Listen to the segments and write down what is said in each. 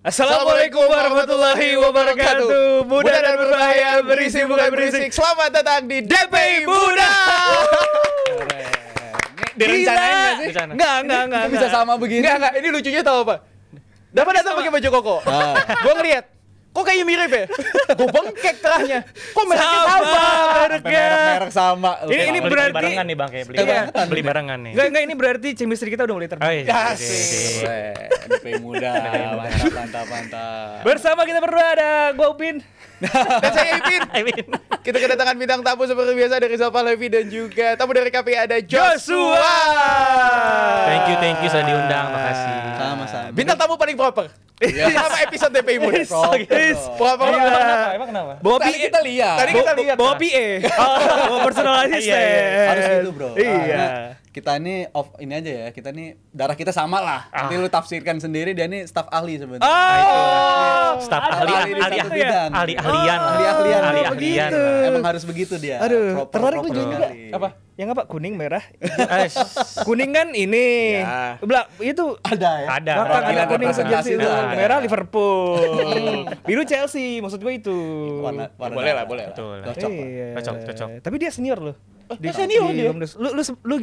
Assalamualaikum warahmatullahi wabarakatuh. Muda dan berbahaya, berisi bukan berisik. Selamat datang di DPI Muda. Direncanain sih? Enggak. Bisa sama begini? Enggak. Ini lucunya tahu apa? Dapat datang pakai baju koko. Gua ngeliat, kok kayaknya mirip ya? Gue bengkek tengahnya. Kok mereknya sama? Merek sama. Ini beli berarti barengan nih Bang, kayak beli barengan nih. Enggak, ini berarti chemistry kita udah mulai terbangun. DPI Muda. Mantap. Bersama kita berdua ada gua Upin. Dan saya Ipin. Kita kedatangan bintang tamu seperti biasa dari Zalfa Levi dan juga tamu dari KPI ada Joshua. Thank you sudah diundang, makasih. Sama-sama. Bintang tamu paling proper. Sama episode DPI Muda. Proper. Emang kenapa? Tadi kita lihat. Bawa PA. Bawa personal assistant. Harus gitu, Bro. Iya. Kita ini ini aja ya. Kita ini darah kita sama lah. Nanti lu tafsirkan sendiri, dia ini staf ahli sebenarnya. Staf ahlian. Emang harus begitu dia. Aduh, tertarik lu juga. sekali. Apa? Yang apa? Kuning, merah. Kuning kan ini. Ya. Itu Ada ya? Ada. belakang ada kuning representasi sejenis itu. ada. Merah Liverpool. Biru Chelsea, maksud gue itu. Warna Boleh lah. Betul. Cocok. Iya. Cocok. Tapi dia senior loh. Dia senior dia. Lu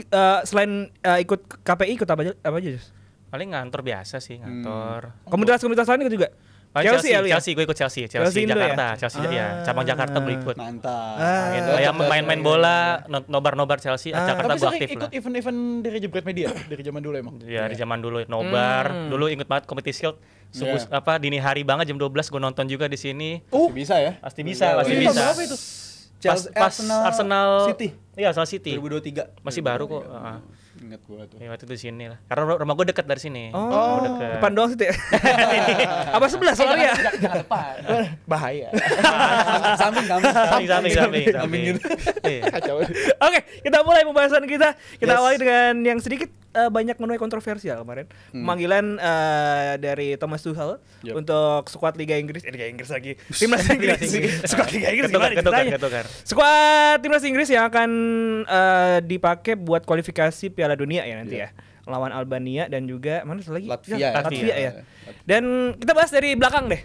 selain ikut KPI ikut apa aja? Jus? Paling ngantor biasa sih, ngantor. Komunitas lain ikut juga. Paling Chelsea ya lu ya? Chelsea, gue ikut Chelsea Indo Jakarta, Chelsea ya. Cabang Jakarta gue ikut. Mantap. Kayak main-main bola, nobar Chelsea, Jakarta Tapi gue sering aktif ikut lah. event-event dari Jebret Media dari zaman dulu emang. Ya dari zaman dulu nobar, dulu inget banget Community Shield. Subuh dini hari banget jam 12 gue nonton juga di sini. Bisa ya? Pasti bisa. Berapa itu? Pas Arsenal City. Iya, Arsenal City. 2023. Masih baru kok. Ingat gua tuh. Ya, waktu itu di sini lah. Karena rumah gue dekat dari sini. Oh, Deket. depan doang sih ya. Apa sebelah soalnya? Jangan depan. Bahaya. Samping. Samping. Iya. Kacau. Oke, kita mulai pembahasan kita. Kita awali dengan yang sedikit banyak menuai kontroversial kemarin. Pemanggilan dari Thomas Tuchel untuk skuad Liga Inggris lagi. Timnas Inggris. Skuad Liga Inggris gimana ceritanya? Skuad Timnas Inggris yang akan dipakai buat kualifikasi Piala Dunia ya nanti ya. Lawan Albania dan juga mana lagi? Latvia ya. Dan kita bahas dari belakang deh.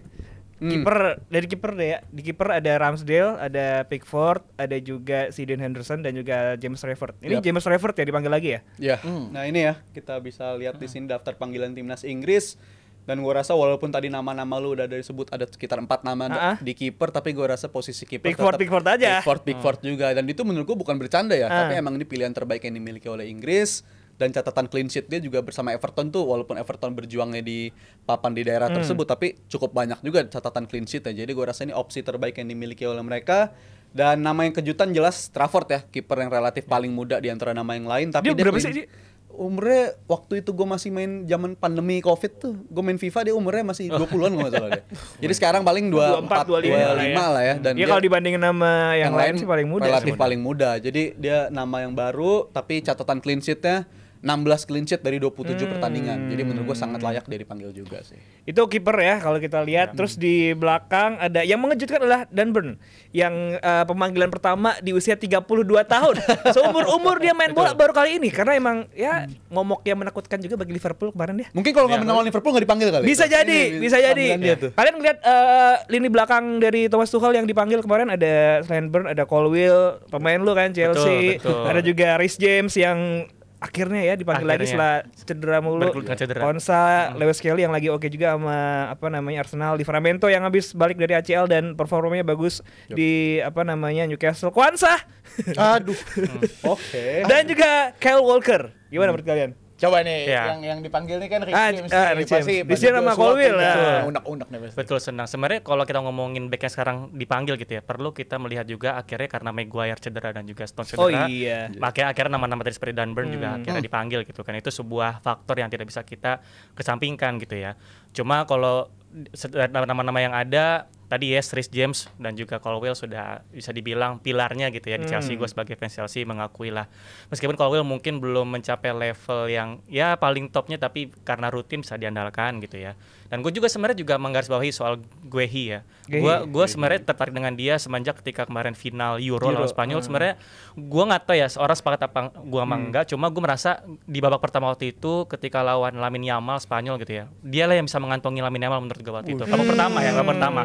Kiper deh ya. Di kiper ada Ramsdale, ada Pickford, ada juga si Dean Henderson dan juga James Trafford. Ini James Trafford ya dipanggil lagi ya? Iya. Nah, ini ya, kita bisa lihat di sini daftar panggilan timnas Inggris. Dan gua rasa walaupun tadi nama-nama lu udah disebut ada sekitar 4 nama di kiper, tapi gua rasa posisi kiper Pickford aja. Pickford juga, dan itu menurut gua bukan bercanda ya, tapi emang ini pilihan terbaik yang dimiliki oleh Inggris. Dan catatan clean sheet dia juga bersama Everton tuh, walaupun Everton berjuangnya di papan di daerah tersebut, tapi cukup banyak juga catatan clean sheet ya. Jadi gue rasa ini opsi terbaik yang dimiliki oleh mereka. Dan nama yang kejutan jelas Trafford ya, kiper yang relatif paling muda di antara nama yang lain. Tapi dia berapa sih? Umurnya waktu itu gue masih main zaman pandemi Covid tuh, gue main FIFA, dia umurnya masih 20-an kalau nggak salah dia. Jadi sekarang paling 24, 25 lah ya. Dan dia kalau dibandingin nama yang lain sih paling muda. Relatif paling muda. Jadi dia nama yang baru, tapi catatan clean sheet-nya 16 clean sheet dari 27 pertandingan. Jadi menurut gue sangat layak dia dipanggil juga sih. Itu kiper ya kalau kita lihat. Terus di belakang ada yang mengejutkan adalah Dan Burn yang pemanggilan pertama di usia 32 tahun. Seumur-umur dia main bola baru kali ini karena emang ya momok yang menakutkan juga bagi Liverpool kemarin dia. Mungkin kalau nggak menang Liverpool nggak dipanggil kali. Bisa jadi. Kalian ngeliat lini belakang dari Thomas Tuchel yang dipanggil kemarin ada selain Burn, ada Colwill, pemain lu kan Chelsea. Betul. Ada juga Reece James yang akhirnya ya dipanggil lagi setelah cedera mulu. Konsa, Lewis Kelly yang lagi oke juga sama Arsenal. Livramento yang habis balik dari ACL dan performanya bagus di Newcastle. Kwanza. Aduh. Oke. Dan juga Kyle Walker. Gimana menurut kalian? Coba nih, yang dipanggil nih kan Reece James. Pasti sama Colwill lah. Unek-unek nih pasti. Betul, senang. Sebenarnya kalau kita ngomongin back yang sekarang dipanggil gitu ya, perlu kita melihat juga akhirnya karena Maguire cedera dan juga Stone cedera. Makanya akhirnya nama-nama tadi seperti Dan Burn juga akhirnya dipanggil gitu kan. Itu sebuah faktor yang tidak bisa kita kesampingkan gitu ya. Cuma kalau nama-nama yang ada tadi yes, Reece James dan juga Colwill sudah bisa dibilang pilarnya gitu ya di Chelsea. Gue sebagai fans Chelsea mengakui lah. Meskipun Colwill mungkin belum mencapai level yang ya paling topnya, tapi karena rutin bisa diandalkan gitu ya. Dan gue juga sebenarnya juga menggarisbawahi soal Guehi ya. Gue sebenarnya tertarik dengan dia semenjak ketika kemarin final Euro lawan Spanyol. Sebenarnya gue nggak tahu ya orang sepakat apa gue sama enggak. Cuma gue merasa di babak pertama waktu itu ketika lawan Lamine Yamal Spanyol gitu ya, dia lah yang bisa mengantongi Lamine Yamal menurut gue waktu itu. Babak pertama.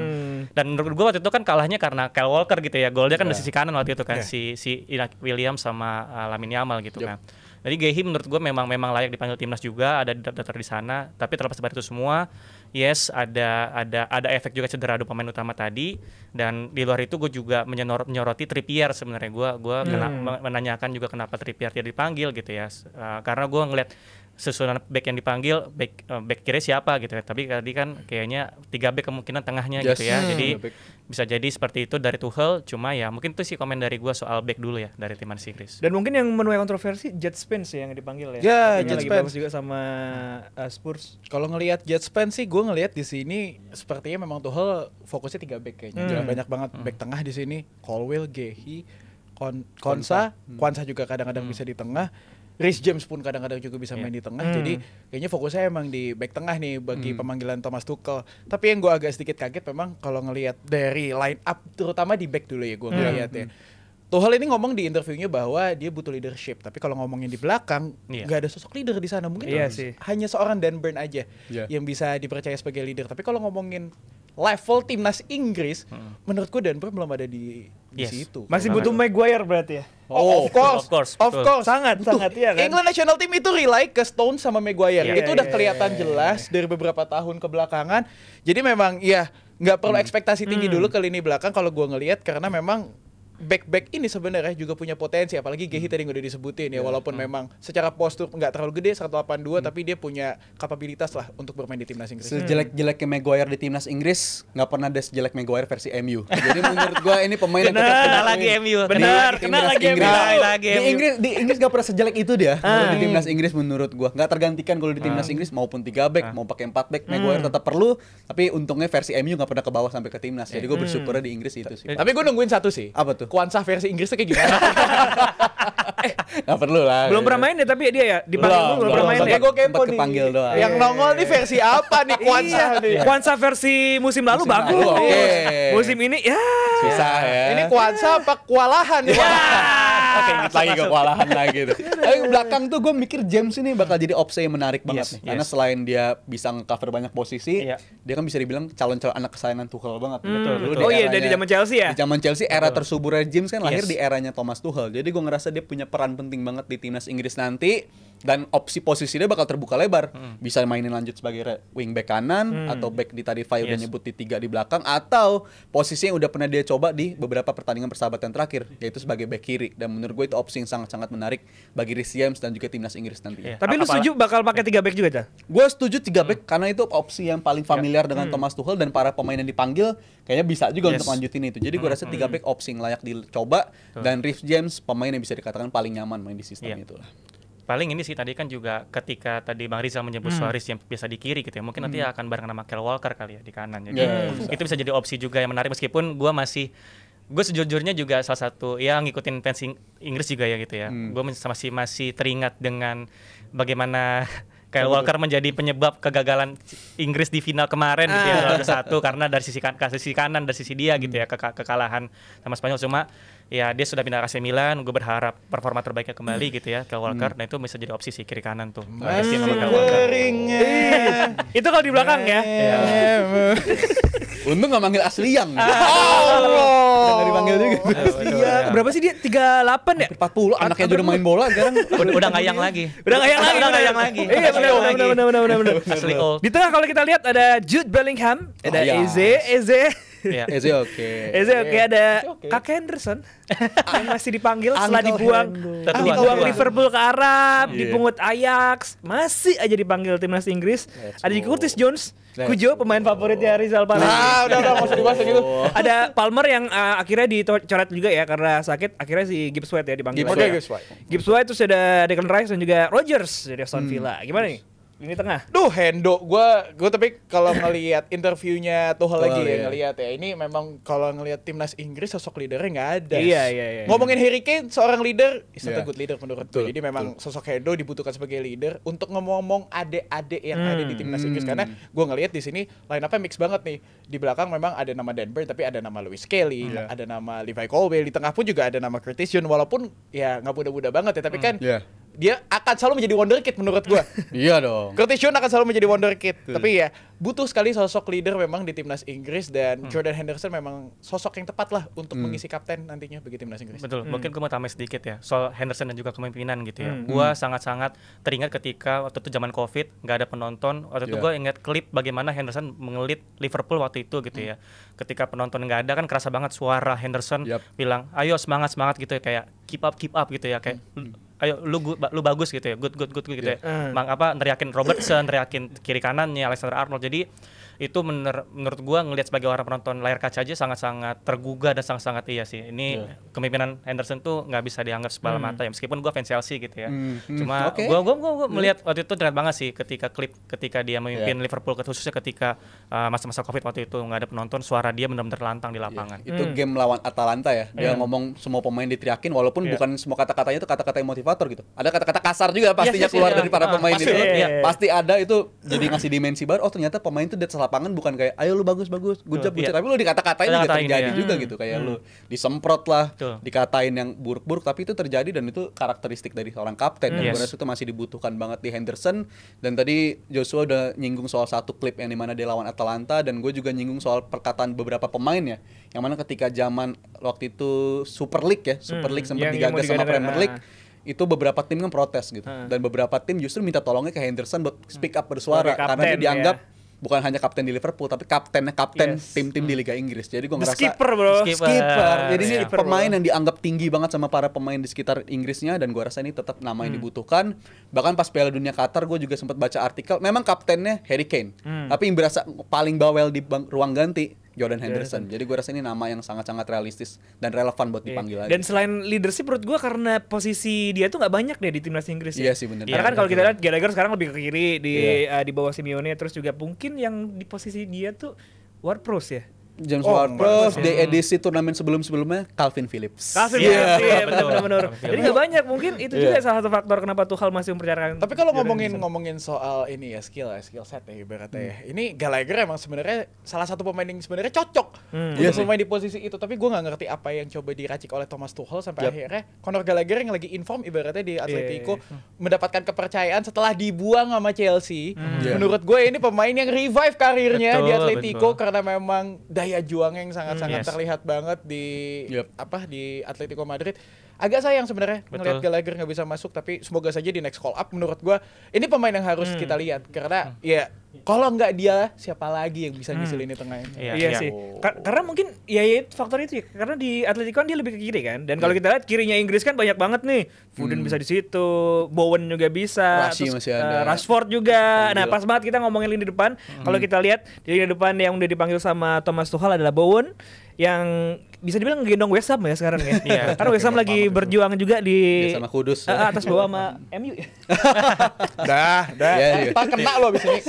Dan menurut gue waktu itu kan kalahnya karena Kyle Walker gitu ya. Golnya kan dari sisi kanan waktu itu kan si Iñaki Williams sama Lamine Yamal gitu kan. Jadi Guehi menurut gue memang layak dipanggil timnas juga, ada daftar di sana. Tapi terlepas dari itu semua, yes ada efek juga cedera dua pemain utama tadi. Dan di luar itu gue juga menyoroti Trippier sebenarnya. Gue menanyakan juga kenapa Trippier tidak dipanggil gitu ya. Karena gue ngeliat susunan back yang dipanggil back kiri siapa gitu ya. Tapi tadi kan kayaknya 3 back kemungkinan tengahnya gitu ya. Jadi bisa jadi seperti itu dari Tuchel. Cuma ya mungkin itu sih komen dari gue soal back dulu ya dari timnas Inggris. Dan mungkin yang menuai kontroversi Jet Spence ya yang dipanggil ya. Ya, Jet Spence juga sama Spurs. Kalau ngelihat Jet Spence sih gue ngelihat di sini sepertinya memang Tuchel fokusnya 3 back kayaknya. Banyak banget back tengah di sini. Colwill, Guehi, Konsa juga kadang-kadang bisa di tengah. Reece James pun kadang-kadang juga bisa main di tengah. Jadi kayaknya fokusnya emang di back tengah nih bagi pemanggilan Thomas Tuchel. Tapi yang gue agak sedikit kaget memang kalau ngelihat dari line up terutama di back dulu ya gue ngelihat ya. Tuchel ini ngomong di interviewnya bahwa dia butuh leadership, tapi kalau ngomongin di belakang nggak ada sosok leader di sana. Mungkin hanya seorang Dan Burn aja yang bisa dipercaya sebagai leader. Tapi kalau ngomongin level timnas Inggris, menurutku Dan Burn belum ada di situ. Masih butuh Maguire berarti ya. Of course. Sangat ya kan. England national team itu rely ke Stones sama Maguire. Itu udah kelihatan jelas dari beberapa tahun kebelakangan. Jadi memang ya nggak perlu ekspektasi tinggi dulu ke lini belakang kalau gue ngelihat, karena memang back ini sebenarnya juga punya potensi, apalagi Guehi tadi udah disebutin ya, walaupun memang secara postur nggak terlalu gede 182 tapi dia punya kapabilitas lah untuk bermain di timnas Inggris. Sejelek-jeleknya Maguire di timnas Inggris nggak pernah ada sejelek Maguire versi MU. Jadi menurut gua ini pemain yang kena lagi MU. Kena lagi MU. Di Inggris nggak pernah sejelek itu dia. Di timnas Inggris menurut gua nggak tergantikan kalau di timnas Inggris maupun 3 back mau pakai 4 back Maguire tetap perlu, tapi untungnya versi MU nggak pernah ke bawah sampai ke timnas. Jadi gua bersyukurnya di Inggris itu sih. Tapi gua nungguin satu sih. Apa tuh? Kwanzaa versi Inggris tuh kayak gimana? Nggak perlu lah. Belum pernah main ya tapi dia ya dipanggil belum pernah main ya. Gue kepo nih. Kepanggil doang. Yang nongol nih versi apa nih Kwanzaa nih? Kwanzaa versi musim lalu bagus. Musim ini ya susah ya. Ini Kwanzaa apa kewalahan ya? Oke, ingat lagi kewalahan lagi tuh. Tapi belakang tuh gue mikir James ini bakal jadi opsi yang menarik banget nih. Karena selain dia bisa nge-cover banyak posisi, dia kan bisa dibilang calon-calon anak kesayangan Tuchel banget. Oh iya, dari zaman Chelsea ya? Di zaman Chelsea, era tersuburnya James kan lahir di eranya Thomas Tuchel. Jadi gue ngerasa dia punya peran penting banget di timnas Inggris nanti. Dan opsi posisi dia bakal terbuka lebar. Bisa mainin lanjut sebagai wingback kanan, atau back di tadi Fai udah nyebut di 3 di belakang, atau posisi yang udah pernah dia coba di beberapa pertandingan persahabatan terakhir, yaitu sebagai back kiri. Dan menurut gue itu opsi yang sangat-sangat menarik bagi Reece James dan juga timnas Inggris nanti. Tapi lu setuju bakal pakai 3 back juga, Cah? Gue setuju 3 back karena itu opsi yang paling familiar dengan Thomas Tuchel, dan para pemain yang dipanggil kayaknya bisa juga untuk lanjutin itu. Jadi gue rasa 3 back opsi yang layak dicoba, dan Reece James pemain yang bisa dikatakan paling nyaman main di sistem itu lah. Paling ini sih tadi kan juga ketika tadi Bang Rizal menyebut Suarez yang biasa di kiri gitu ya, mungkin nanti akan bareng sama Kyle Walker kali ya di kanan. Jadi itu bisa jadi opsi juga yang menarik, meskipun gue sejujurnya juga salah satu ya ngikutin fans Inggris juga ya gitu ya. Gue masih teringat dengan bagaimana Kyle Walker menjadi penyebab kegagalan Inggris di final kemarin gitu ya, satu karena dari sisi kanan dari sisi dia gitu ya, kekalahan sama Spanyol. Cuma ya dia sudah pindah ke AC Milan, gue berharap performa terbaiknya kembali gitu ya Kyle Walker. Nah itu bisa jadi opsi sih kiri kanan tuh. Itu kalau di belakang ya. Untung gak manggil Asliang. Gak dipanggil juga. Asliang. Berapa sih dia? 38 ya? 40. Anaknya udah main bola sekarang. Udah ngayang lagi. Iya benar. Asli old. Di tengah kalau kita lihat ada Jude Bellingham, ada Eze oke, ada Kak Henderson yang masih dipanggil setelah dibuang Liverpool ke Arab, dipungut Ajax, masih aja dipanggil timnas Inggris. Ada Curtis Jones, Kujo pemain favoritnya Rizal Palem. Udah nggak usah dibahas gitu. Ada Palmer yang akhirnya dicoret juga ya karena sakit, akhirnya si Gibbs White ya dipanggil. Gibbs White terus ada Declan Rice dan juga Rodgers dari Aston Villa. Gimana nih? Lini tengah. Duh, Hendo, gue tapi kalau ngelihat interviewnya Tuchel lagi ngelihat ya, ini memang kalau ngelihat timnas Inggris sosok leadernya nggak ada. Iya. Ngomongin Harry Kane, seorang leader, is not a good leader menurut gue. Jadi memang sosok Hendo dibutuhkan sebagai leader untuk ngomong adik-adik yang ada di timnas Inggris, karena gue ngelihat di sini line up-nya mix banget nih. Di belakang memang ada nama Dan Burn, tapi ada nama Lewis Kelly, ada nama Levi Colwill, di tengah pun juga ada nama Curtis Jones, walaupun ya nggak muda-muda banget ya, tapi kan dia akan selalu menjadi wonderkid menurut gua. Iya dong. Curtis Jones akan selalu menjadi wonderkid. Tapi ya butuh sekali sosok leader memang di timnas Inggris, dan Jordan Henderson memang sosok yang tepat lah untuk mengisi kapten nantinya bagi timnas Inggris. Betul. Mungkin gua mau tambah sedikit ya soal Henderson dan juga kepemimpinan gitu ya. Gua sangat-sangat teringat ketika waktu itu zaman Covid nggak ada penonton. Waktu itu gua ingat klip bagaimana Henderson mengelit Liverpool waktu itu gitu ya. Ketika penonton nggak ada kan kerasa banget suara Henderson bilang, "Ayo semangat gitu ya, kayak keep up gitu ya, kayak ayo lu bagus gitu ya, good gitu ya. Neriakin Robertson, neriakin kiri kanannya Alexander Arnold. Jadi itu menurut gua ngelihat sebagai orang penonton layar kaca aja sangat-sangat tergugah dan sangat-sangat iya sih. Ini kepemimpinan Henderson tuh nggak bisa dianggap sebelah mata ya, meskipun gua fans Chelsea gitu ya. Cuma gua melihat waktu itu terlihat banget sih ketika dia memimpin Liverpool, khususnya ketika masa-masa Covid waktu itu nggak ada penonton, suara dia benar-benar lantang di lapangan. Itu game lawan Atalanta ya. Dia ngomong semua pemain diteriakin, walaupun bukan semua kata-katanya itu kata-kata yang motivator gitu. Ada kata-kata kasar juga pastinya keluar dari para pemain itu. Pasti ada, itu jadi ngasih dimensi baru. Oh, ternyata pemain itu di lapangan bukan kayak ayo lu bagus good job, tapi lu dikata-katain juga terjadi juga gitu, kayak lu disemprot lah, dikatain yang buruk-buruk, tapi itu terjadi dan itu karakteristik dari seorang kapten. Dan gue rasa itu masih dibutuhkan banget di Henderson. Dan tadi Joshua udah nyinggung soal satu klip yang dimana dia lawan Atalanta, dan gue juga nyinggung soal perkataan beberapa pemain ya, yang mana ketika zaman waktu itu Super League sempat digagas sama Premier League, itu beberapa tim kan protes gitu, dan beberapa tim justru minta tolongnya ke Henderson buat speak up bersuara, karena dia dianggap bukan hanya kapten di Liverpool, tapi kapten tim-tim di Liga Inggris. Jadi gue ngerasa skipper, bro. Skipper. Jadi ini pemain yang dianggap tinggi banget sama para pemain di sekitar Inggrisnya, dan gue rasa ini tetap nama yang dibutuhkan. Bahkan pas Piala Dunia Qatar gue juga sempat baca artikel, memang kaptennya Harry Kane, tapi yang berasa paling bawel di ruang ganti Jordan Henderson. Jadi gue rasa ini nama yang sangat-sangat realistis dan relevan buat dipanggil lagi. Dan selain leadership, menurut gue karena posisi dia tuh nggak banyak deh di timnas Inggris. Iya sih benar. Karena kan kalau kita lihat Gallagher sekarang lebih ke kiri di bawah Simeone, terus juga mungkin yang di posisi dia tuh Ward-Prowse ya. James Ward-Prowse di edisi turnamen sebelum-sebelumnya Calvin Phillips. Iya, benar. Jadi nggak banyak, mungkin itu juga salah satu faktor kenapa Tuchel masih mempercayakan. Tapi kalau ngomongin soal ini ya, skill set ya ibaratnya ya. Ini Gallagher emang sebenarnya salah satu pemain yang sebenarnya cocok untuk pemain di posisi itu, tapi gue nggak ngerti apa yang coba diracik oleh Thomas Tuchel sampai akhirnya Conor Gallagher yang lagi inform ibaratnya di Atletico mendapatkan kepercayaan setelah dibuang sama Chelsea. Menurut gue ini pemain yang revive karirnya di Atletico karena memang daya juangnya yang sangat-sangat terlihat banget di di Atletico Madrid. Agak sayang sebenarnya ngelihat Gallagher nggak bisa masuk, tapi semoga saja di next call up. Menurut gua ini pemain yang harus kita lihat, karena ya kalau nggak dia siapa lagi yang bisa ngisi lini tengah ini. Iya sih. Karena mungkin ya faktor itu ya, karena di Atletico kan dia lebih ke kiri kan, dan kalau kita lihat kirinya Inggris kan banyak banget nih. Foden bisa di situ, Bowen juga bisa, Rashford juga. Nah, pas banget kita ngomongin lini depan. Kalau kita lihat di lini depan yang udah dipanggil sama Thomas Tuchel adalah Bowen, yang bisa dibilang ngegendong West Ham ya sekarang ya. Karena West Ham lagi berjuang juga di sama Kudus. Atas bawah sama MU. Dah. Entar kena lo abis ini.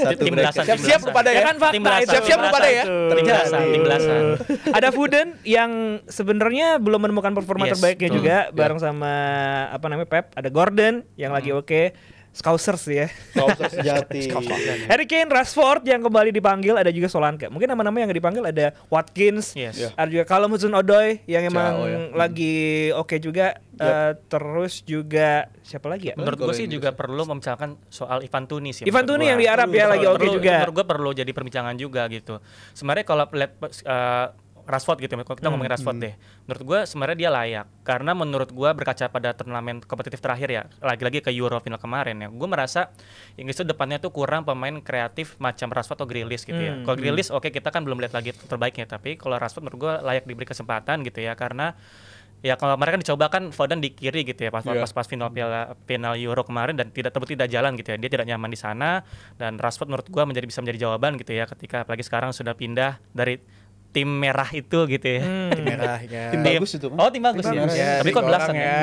Siap-siap lu pada ya. Kan fakta itu. Siap-siap lu pada ya. Tim belasan. Ada Foden yang sebenarnya belum menemukan performa terbaiknya juga bareng sama Pep. Ada Gordon yang lagi oke. Scousers ya. Scousers sejati. Harry Kane, Rashford yang kembali dipanggil, ada juga Solanke. Mungkin nama-nama yang dipanggil ada Watkins, ada juga Callum Hudson-Odoi yang emang lagi oke juga. Terus juga siapa lagi ya? Menurut gue sih juga perlu membicarakan soal Ivan Toney sih. Ivan Toney yang di Arab ya lagi oke juga. Menurut gue perlu jadi perbincangan juga gitu. Sebenarnya kalau lihat Rashford gitu, kita ngomongin Rashford deh. Menurut gue sebenarnya dia layak, karena menurut gue berkaca pada turnamen kompetitif terakhir ya, lagi-lagi ke Euro final kemarin ya, gue merasa Inggris itu depannya tuh kurang pemain kreatif macam Rashford atau Grealish gitu ya. Kalau Grealish kita kan belum lihat lagi terbaiknya, tapi kalau Rashford menurut gue layak diberi kesempatan gitu ya, karena ya kalau kemarin kan dicoba kan Foden di kiri gitu ya pas final Euro kemarin, dan terbukti tidak jalan gitu ya, dia tidak nyaman di sana. Dan Rashford menurut gue bisa menjadi jawaban gitu ya, ketika apalagi sekarang sudah pindah dari tim merah itu gitu ya. Tim merah ya. Tim bagus itu kan. Oh, tim bagus ya. Tapi kok belasan ya.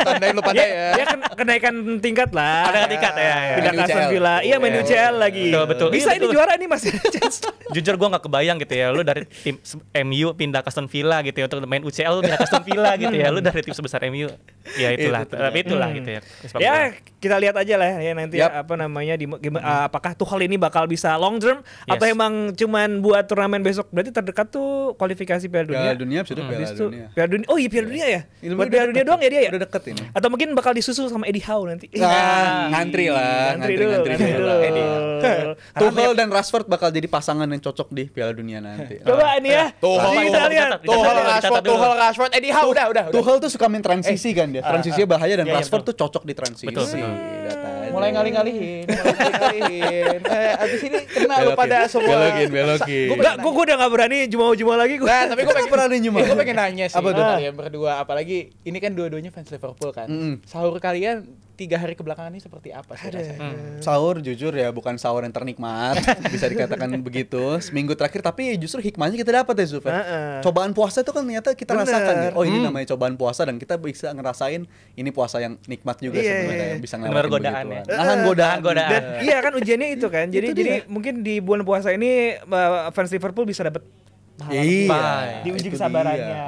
Tandain lu pada ya. Ya kenaikan tingkat lah. Ada tingkat ya. Pindah ke Aston Villa. Iya main UCL lagi. Betul. Bisa ini juara ini Mas. Jujur gue nggak kebayang gitu ya. Lu dari tim MU pindah ke Aston Villa gitu ya, untuk main UCL lu pindah ke Aston Villa gitu ya. Lu dari tim sebesar MU. Ya itulah. Tapi itulah gitu ya. Ya kita lihat aja lah ya nanti apa namanya apakah Tuchel ini bakal bisa long term atau emang cuman buat turnamen besok. Berarti terdekat tuh kualifikasi Piala Dunia. Piala Dunia. Oh iya Piala Dunia ya. Buat Piala Dunia doang ya dia ya. Udah deket ini. Atau mungkin bakal disusul sama Eddie Howe nanti. Ngantri dulu. Tuchel dan Rashford bakal jadi pasangan yang cocok di Piala Dunia nanti. Coba ini ya. Tuchel, Rashford, Eddie Howe udah. Tuchel tuh suka main transisi kan dia. Transisinya bahaya dan Rashford tuh cocok di transisi. Betul. Mulai ngalih-ngalihin. Abis ini kena lu pada semua. Belokin. Gue udah gak berani jumawa lagi gue. Nah, tapi gue gue pengen nanya sih kalian berdua, apalagi ini kan dua-duanya fans Liverpool kan. Sahur kalian 3 hari kebelakangan ini seperti apa sih rasanya? Sahur jujur ya bukan sahur yang ternikmat, bisa dikatakan begitu. Seminggu terakhir tapi justru hikmahnya kita dapat ya Zuf. Cobaan puasa itu kan ternyata kita rasakan ya. Oh ini namanya cobaan puasa dan kita bisa ngerasain ini puasa yang nikmat juga sebenarnya, bisa ngelewatin godaan ya. Nahan godaan. Dan iya kan ujiannya itu kan. Jadi mungkin di bulan puasa ini fans Liverpool bisa dapat Iya. Diuji kesabarannya.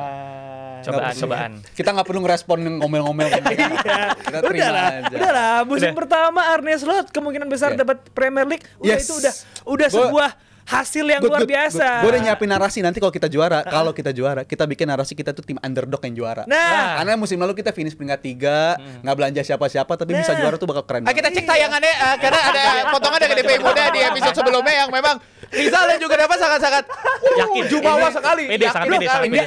Cobaan. Kita nggak perlu ngerespon ngomel-ngomel kan. Kita terima aja. Udahlah, musim pertama Arne Slot kemungkinan besar dapat Premier League. Itu udah sebuah hasil yang luar biasa. Gue udah nyiapin narasi nanti kalau kita juara. Kalau kita juara, kita bikin narasi kita tuh tim underdog yang juara. Karena musim lalu kita finish peringkat 3, nggak belanja siapa-siapa, tapi bisa juara tuh bakal keren. Kita cek tayangannya karena ada potongan dari DP Muda di episode sebelumnya yang memang Rizal dan juga dapat sangat-sangat yakin, jumawa sekali. Pede sekali.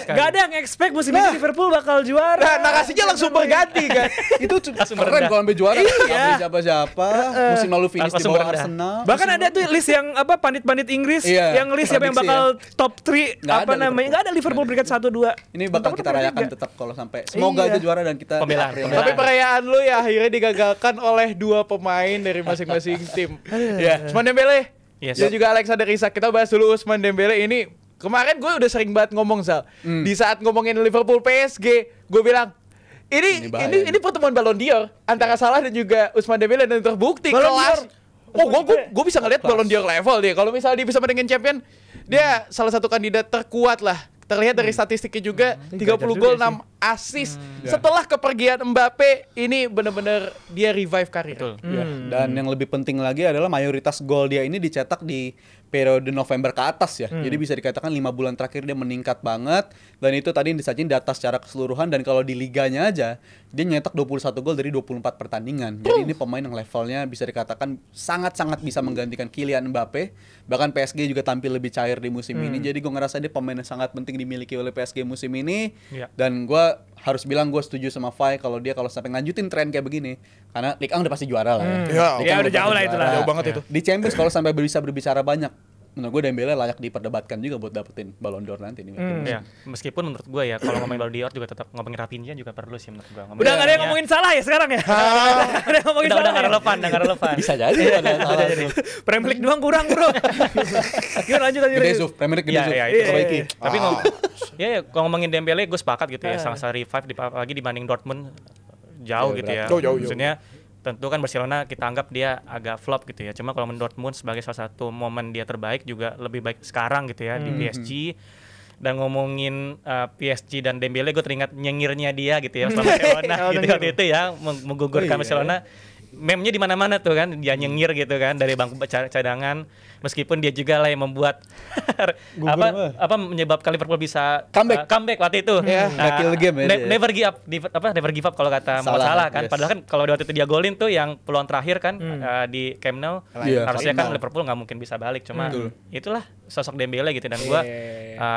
Gak ada yang expect musim ini Liverpool bakal juara. Nah, narasinya langsung berganti kan. Itu keren kalau sampai juara. Nggak beli siapa-siapa. Musim lalu finish di bawah Arsenal. Bahkan ada tuh list yang pandit-pandit Inggris yang list siapa yang bakal top 3 Nggak ada Liverpool peringkat 1-2. Ini bakal kita rayakan tetap kalau sampai semoga aja juara dan kita Tapi perayaan lu ya akhirnya digagalkan oleh 2 pemain dari masing-masing tim. Ousmane Dembele dan juga Alexander Isak. Kita bahas dulu Ousmane Dembele ini. Kemarin gue udah sering banget ngomong Sal. Di saat ngomongin Liverpool PSG, gue bilang ini pertemuan Ballon d'Or antara Salah dan juga Ousmane Dembele dan terbukti kelas. Gue bisa ngeliat Ballon d'Or level dia. Kalau misalnya dia bisa menangin champion, dia salah satu kandidat terkuat lah. Terlihat dari statistiknya juga 30 gol 6 assist. Setelah kepergian Mbappe, ini benar-benar dia revive karir. Dan yang lebih penting lagi adalah mayoritas gol dia ini dicetak di periode November ke atas ya. Jadi bisa dikatakan 5 bulan terakhir dia meningkat banget. Dan itu tadi disajin data secara keseluruhan. Dan kalau di liganya aja, dia nyetak 21 gol dari 24 pertandingan. Jadi ini pemain yang levelnya bisa dikatakan sangat-sangat bisa menggantikan Kylian Mbappe. Bahkan PSG juga tampil lebih cair di musim ini. Jadi gue ngerasa dia pemain yang sangat penting dimiliki oleh PSG musim ini. Dan gue harus bilang gue setuju sama Fai kalau sampai nganjutin tren kayak begini. Karena Ligue 1 udah pasti juara lah ya. Ya udah jauh lah itulah. Jauh banget itu. Di Champions kalau sampai bisa berbicara banyak, menurut gue Dembele layak diperdebatkan juga buat dapetin Ballon d'Or nanti nih. Ya, meskipun menurut gue ya kalau ngomongin Ballon d'Or juga tetap ngomongin Rafinha juga perlu sih menurut gue. Udah nggak ada yang ngomongin Salah ya sekarang ya? Udah nggak relevan. Bisa jadi. Premier League doang kurang bro. Gimana lanjut. Gede Suf, Premier League gede Suf. Perbaiki. Tapi kalau ngomongin Dembele gue sepakat gitu ya, sangat revive apalagi dibanding Dortmund jauh gitu ya. Maksudnya tentu kan Barcelona kita anggap dia agak flop gitu ya. Cuma kalau menurut Dortmund sebagai salah satu momen dia terbaik juga lebih baik sekarang gitu ya di PSG. Dan ngomongin PSG dan Dembele, gue teringat nyengirnya dia gitu ya sama Barcelona gitu waktu itu ya menggugurkan Barcelona. Meme-nya di mana-mana tuh kan, dia nyengir gitu kan dari bangku cadangan, meskipun dia juga lah yang membuat menyebabkan Liverpool bisa comeback waktu itu. Kill game ya. Never give up kalau kata Salah kan. Padahal kan kalau waktu itu dia golin tuh yang peluang terakhir kan di Camp Nou, harusnya kan Liverpool nggak mungkin bisa balik. Cuma itulah sosok Dembele gitu, dan gua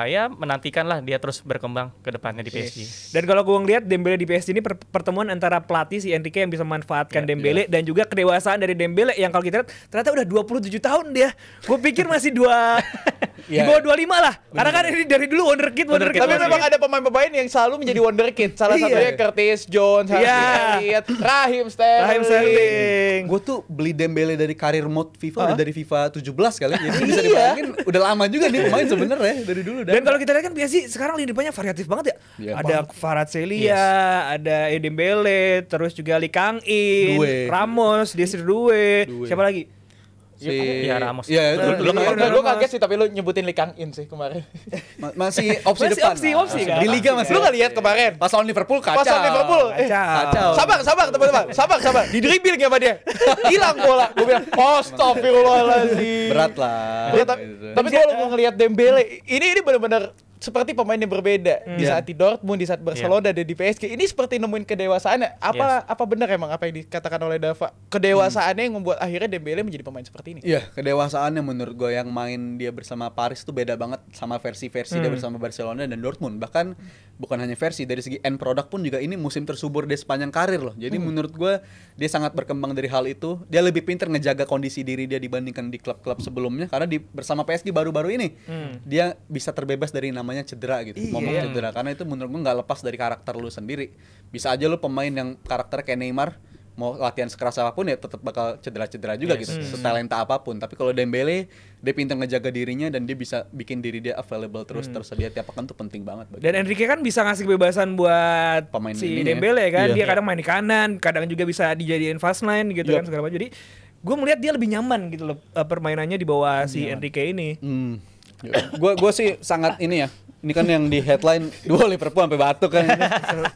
ya menantikan lah dia terus berkembang ke depannya di PSG. Dan kalau gua ngeliat Dembele di PSG ini pertemuan antara pelatih si Enrique yang bisa memanfaatkan Dembele dan juga kedewasaan dari Dembele yang kalau kita lihat ternyata udah 27 tahun dia. Gue pikir masih Di bawah 25 lah. Karena kan ini dari dulu wonderkid. Tapi memang ada pemain-pemain yang selalu menjadi wonderkid. Salah satunya Curtis Jones, Elliott, Raheem Sterling. Gue tuh beli Dembele dari karir mode FIFA udah dari FIFA 17 kali. Jadi bisa dibayangin udah lama juga nih pemain sebenarnya dari dulu. Dan kalau kita lihat kan biasa sekarang lini depannya variatif banget ya. Ada Kvaratskhelia, ada Dembele, terus juga Lee Kang-in, Ramos, Desir Due, siapa lagi? Ramos. Iya, Gue kaget sih tapi lu nyebutin Lee Kang-in sih kemarin. Masih opsi depan. Opsi kan. Di liga masih. Lu enggak lihat kemarin? Pas lawan Liverpool kacau. Kacau. Sabar teman-teman. Sabar. Di dribbling sama dia. Hilang bola. Gue bilang, astagfirullahaladzim. Berat lah. Tapi kalau gue ngelihat Dembele, ini benar-benar seperti pemain yang berbeda di saat di Dortmund, di saat Barcelona dan di PSG. Ini seperti nemuin kedewasaannya. Apa benar emang apa yang dikatakan oleh Dava? Kedewasaannya yang membuat akhirnya Dembele menjadi pemain seperti ini. Iya, kedewasaannya menurut gue yang main dia bersama Paris itu beda banget sama versi-versi dia bersama Barcelona dan Dortmund. Bahkan bukan hanya versi, dari segi end product pun juga ini musim tersubur dia sepanjang karir loh. Jadi menurut gue dia sangat berkembang dari hal itu. Dia lebih pintar ngejaga kondisi diri dia dibandingkan di klub-klub sebelumnya. Karena bersama PSG baru-baru ini dia bisa terbebas dari namanya cedera gitu, momok cedera. Karena itu menurut gue nggak lepas dari karakter lu sendiri. Bisa aja lu pemain yang karakter kayak Neymar, mau latihan sekeras apapun ya tetap bakal cedera-cedera juga gitu, setalenta apapun. Tapi kalau Dembele, dia pintar ngejaga dirinya dan dia bisa bikin diri dia available terus tersedia tiap pekan, tuh penting banget bagi. Dan Enrique kan bisa ngasih kebebasan buat pemain si Dembele kan, dia kadang main di kanan, kadang juga bisa dijadiin fast line gitu kan segala macam. Jadi gue melihat dia lebih nyaman gitu loh permainannya di bawah si Enrique ini. Gue sih sangat ini ya. Ini kan yang di headline dua Liverpool sampai batuk kan.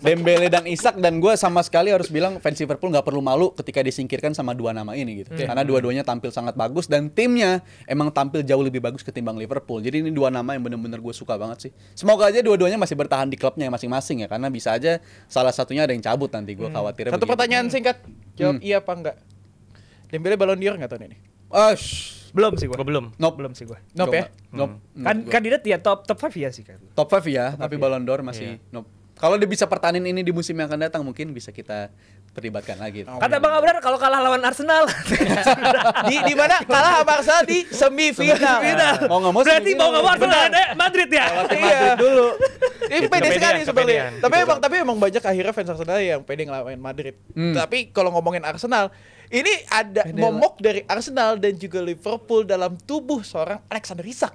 Dembele dan Isak, dan gue sama sekali harus bilang fans Liverpool nggak perlu malu ketika disingkirkan sama dua nama ini gitu. Karena dua-duanya tampil sangat bagus dan timnya emang tampil jauh lebih bagus ketimbang Liverpool. Jadi ini dua nama yang benar-benar gue suka banget sih. Semoga aja dua-duanya masih bertahan di klubnya masing-masing ya, karena bisa aja salah satunya ada yang cabut nanti. Gue khawatirnya. Satu pertanyaan singkat, jawab iya apa enggak? Dembele Ballon d'Or nggak tahun ini? Belum sih gue. Belum. Belum sih gue. Nope ya? Kan kandidat ya top 5 ya sih kan. Top 5 ya, tapi Ballon d'Or masih nope. Kalau dia bisa pertahanin ini di musim yang akan datang, mungkin bisa kita perlibatkan lagi. Kata Bang Abrar kalau kalah lawan Arsenal. di mana? Kalah sama Arsenal di semifinal. Mau nggak mau berarti mau nggak mau Arsenal Madrid ya? Iya. Dulu. Ini pede sekali sebenarnya. Tapi emang banyak akhirnya fans Arsenal yang pede ngelawan Madrid. Tapi kalau ngomongin Arsenal, ini ada momok dari Arsenal dan juga Liverpool dalam tubuh seorang Alexander Isak.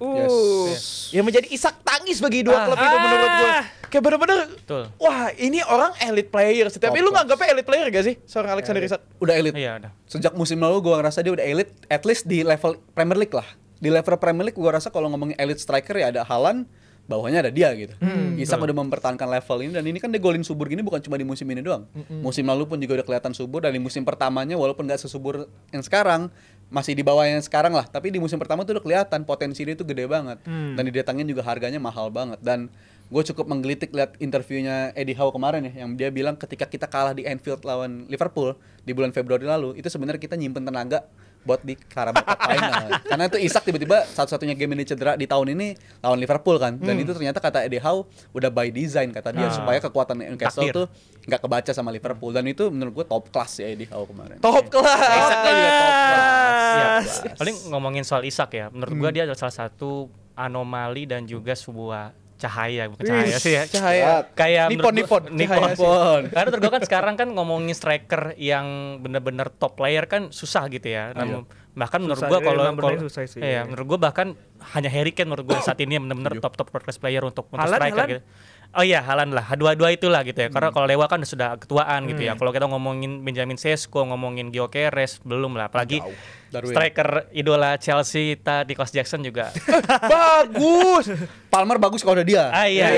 Yang menjadi isak tangis bagi dua klub itu menurut gue. Kayak bener-bener, wah ini orang elite player. Tapi lu nganggapnya elite player gak sih seorang Alexander Isak? Udah elite. Iya, udah. Sejak musim lalu gue ngerasa dia udah elite, at least di level Premier League lah. Di level Premier League gue rasa kalau ngomongin elite striker ya ada Haaland, bawahnya ada dia gitu. Isak udah mempertahankan level ini, dan ini kan dia golin subur gini bukan cuma di musim ini doang. Musim lalu pun juga udah kelihatan subur, dan di musim pertamanya walaupun gak sesubur yang sekarang, masih di bawah yang sekarang lah, tapi di musim pertama tuh udah kelihatan potensi dia tuh gede banget. Dan didatangin juga harganya mahal banget. Dan gue cukup menggelitik lihat interviewnya Eddie Howe kemarin ya, yang dia bilang ketika kita kalah di Anfield lawan Liverpool di bulan Februari lalu, itu sebenarnya kita nyimpen tenaga buat di Carabao Cup final. Karena itu Isak tiba-tiba satu-satunya game ini cedera di tahun ini lawan Liverpool kan. Dan itu ternyata kata Eddie Howe udah by design kata dia, supaya kekuatan Newcastle tuh nggak kebaca sama Liverpool. Dan itu menurut gue top class ya Eddie Howe kemarin. Top class. Isaknya juga top class. Ya, paling ngomongin soal Isak ya, menurut gue dia adalah salah satu anomali dan juga sebuah cahaya, bukan cahaya sih ya. Cahaya. Kayak Nippon. Karena menurut gue kan sekarang kan ngomongin striker yang bener-bener top player kan susah gitu ya. Bahkan menurut gue menurut gue bahkan hanya Harry Kane menurut gue saat ini bener-bener top class player untuk striker gitu. Oh iya, Haaland lah, dua-dua itulah gitu ya. Karena kalau Lewa kan sudah ketuaan gitu ya. Kalau kita ngomongin Benjamin Sesko, ngomongin Gyökeres, belum lah. Apalagi striker idola Chelsea Nicholas Jackson juga bagus. Palmer bagus kalau ada dia. Iya.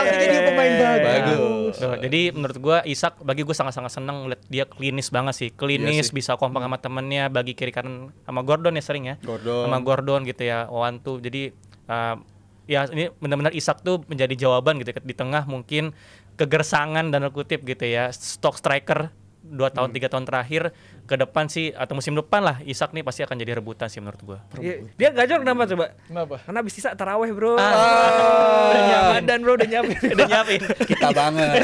Artinya dia pemain bagus. Jadi menurut gua Isak, bagi gua sangat-sangat senang ngeliat dia klinis banget sih. Klinis, bisa kompak sama temennya, bagi kiri kanan sama Gordon ya sering ya. Sama Gordon gitu ya, one two. Jadi ya ini benar-benar Isak tuh menjadi jawaban gitu di tengah mungkin kegersangan dan kutip gitu ya stok striker 2 tahun 3 tahun terakhir ke depan sih, atau musim depan lah, Isak nih pasti akan jadi rebutan sih menurut gua. Dia gacor kenapa coba? Kenapa? Karena abis Isak taraweh bro. Udah nyiapin dan bro udah nyiapin. Kita banget.